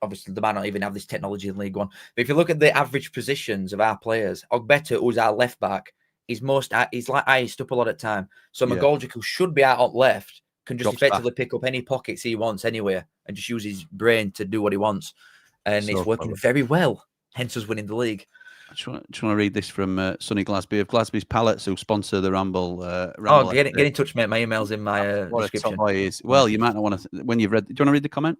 obviously they might not even have this technology in League One, but if you look at the average positions of our players, Ogbeta, who's our left back, he's like iced up a lot of time. So McGoldrick, who should be out on left, can just effectively pick up any pockets he wants anywhere and just use his brain to do what he wants. And it's working very well, hence us winning the league. I just want to read this from Sonny Glasby of Glasby's Pallets, who sponsor the Ramble. Get in touch, mate. My email's in my description. What a is. Well, you might not want to, when you've read, do you want to read the comment?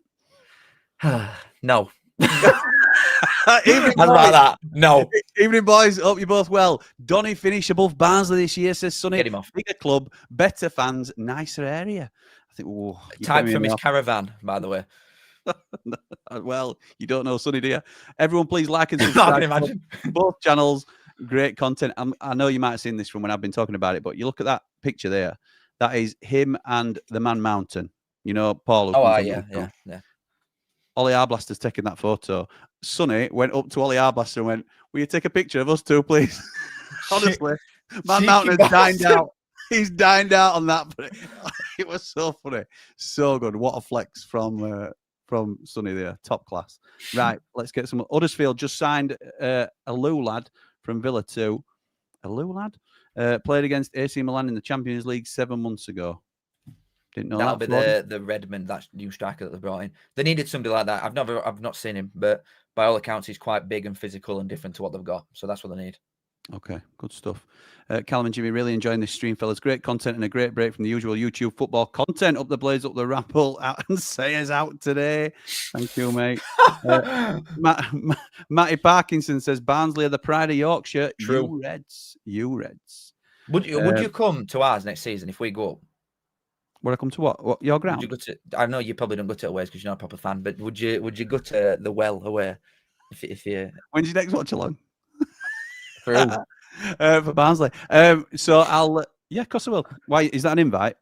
No. Evening, about that. No. Evening, boys. Hope you're both well. Donny finish above Barnsley this year, says Sonny. Get him off. Bigger club, better fans, nicer area. I think, type from his caravan, by the way. Well, you don't know Sonny, do you? Everyone, please like and subscribe. Imagine. Both channels. Great content. I know you might have seen this from when I've been talking about it, but you look at that picture there. That is him and the Man Mountain. You know, Paul. Yeah. Ollie Arblaster's taking that photo. Sonny went up to Ollie Arblaster and went, will you take a picture of us too, please? Honestly, Man Mountain has dined out. He's dined out on that. But it was so funny. So good. What a flex from Sonny there. Top class. Right, let's get some. Huddersfield just signed a Lou lad from Villa 2. A Lou lad? Played against AC Milan in the Champions League 7 months ago. Didn't know That'll that. be the Redmond, that new striker that they brought in. They needed somebody like that. I've not seen him, but by all accounts, he's quite big and physical and different to what they've got. So that's what they need. Okay, good stuff. Callum and Jimmy, really enjoying this stream, fellas. Great content and a great break from the usual YouTube football content. Up the Blades, up the Rapple, out and Sayers out today. Thank you, mate. Matty Parkinson says Barnsley are the pride of Yorkshire. True. You Reds. Would you come to ours next season if we go up? Would I come to what your ground? Would you go to? I know you probably don't go to away because you're not a proper fan, but would you go to the Well away if you? When's your next watch along? For Barnsley. So I'll. Yeah, of course I will. Why is that an invite?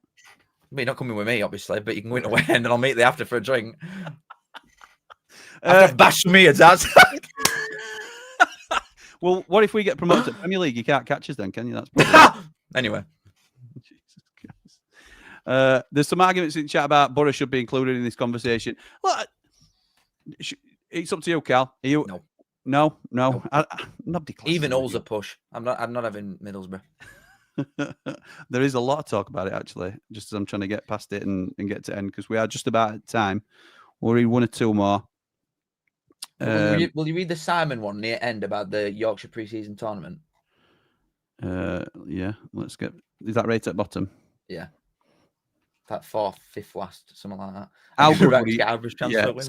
You're not coming with me, obviously, but you can win away and then I'll meet you after for a drink. After bash me, Dad. Well, what if we get promoted to Premier League? You can't catch us then, can you? That's anyway. Jesus Christ. There's some arguments in chat about Borough should be included in this conversation. Well, it's up to you, Cal. Are you? No. Nobody. Even Hull's a push. I'm not having Middlesbrough. There is a lot of talk about it actually. Just as I'm trying to get past it and get to end because we are just about at time. We'll read one or two more. Will you read the Simon one near end about the Yorkshire pre-season tournament? Yeah. Let's get. Is that right at bottom? Yeah. That 4th, 5th last, something like that. How good would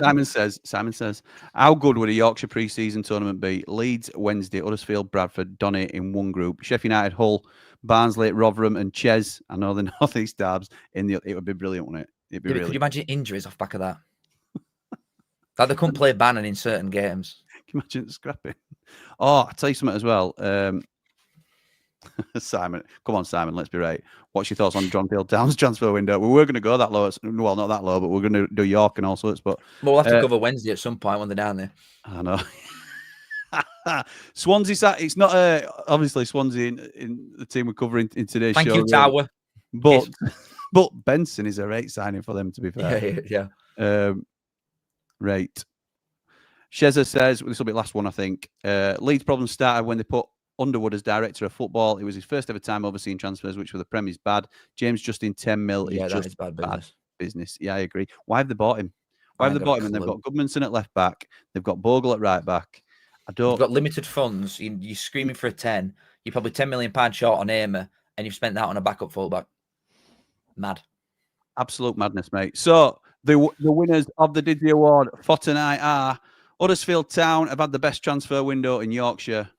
Simon says, how good would a Yorkshire pre-season tournament be? Leeds, Wednesday, Huddersfield, Bradford, Donny in one group. Sheffield United, Hull, Barnsley, Rotherham, and Ches. I know the North East Derbs. It would be brilliant, wouldn't it? It'd be really. Could you imagine injuries off back of that? Like they couldn't play Bannon in certain games. Can you imagine scrapping? Oh, I'll tell you something as well. Simon, come on, Simon, let's be right. What's your thoughts on Sheffield Town's transfer window? We were going to go that low. Well, not that low, but we're going to do York and all sorts. But we'll have to cover Wednesday at some point when they're down there. I know. Swansea, it's not obviously Swansea in the team we're covering in today's show. Thank you, Tower. But Benson is a rate signing for them, to be fair. Yeah. Right. Sheza says, this will be the last one, I think. Leeds' problem started when they put Underwood as director of football. It was his first ever time overseeing transfers, which for the Prem is bad. James Justin 10 mil is just bad business. Yeah, I agree. Why have they bought him? Why have they bought him? And they've got Goodmanson at left back. They've got Bogle at right back. You've got limited funds. You're screaming for a 10. You're probably £10 million short on Aimer, and you've spent that on a backup fullback. Mad. Absolute madness, mate. So the winners of the Didsy Award for tonight are Huddersfield Town have had the best transfer window in Yorkshire.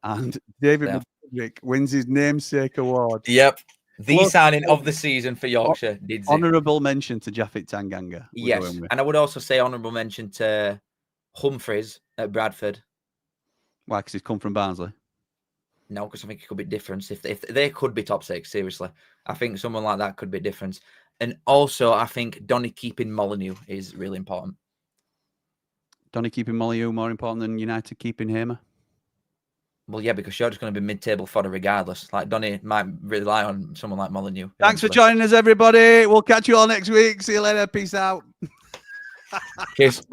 And David McGoodrick wins his namesake award. Yep. The signing of the season for Yorkshire. Honourable mention to Japhet Tanganga. Yes. And I would also say honourable mention to Humphreys at Bradford. Why? Because he's come from Barnsley? No, because I think it could be different. If they could be top 6, seriously. I think someone like that could be different. And also, I think Donny keeping Molyneux is really important. Donny keeping Molyneux more important than United keeping Hamer? Well, yeah, because you're just going to be mid-table fodder regardless. Like, Donny might rely on someone like Molyneux. Thanks for joining us, everybody. We'll catch you all next week. See you later. Peace out. Cheers.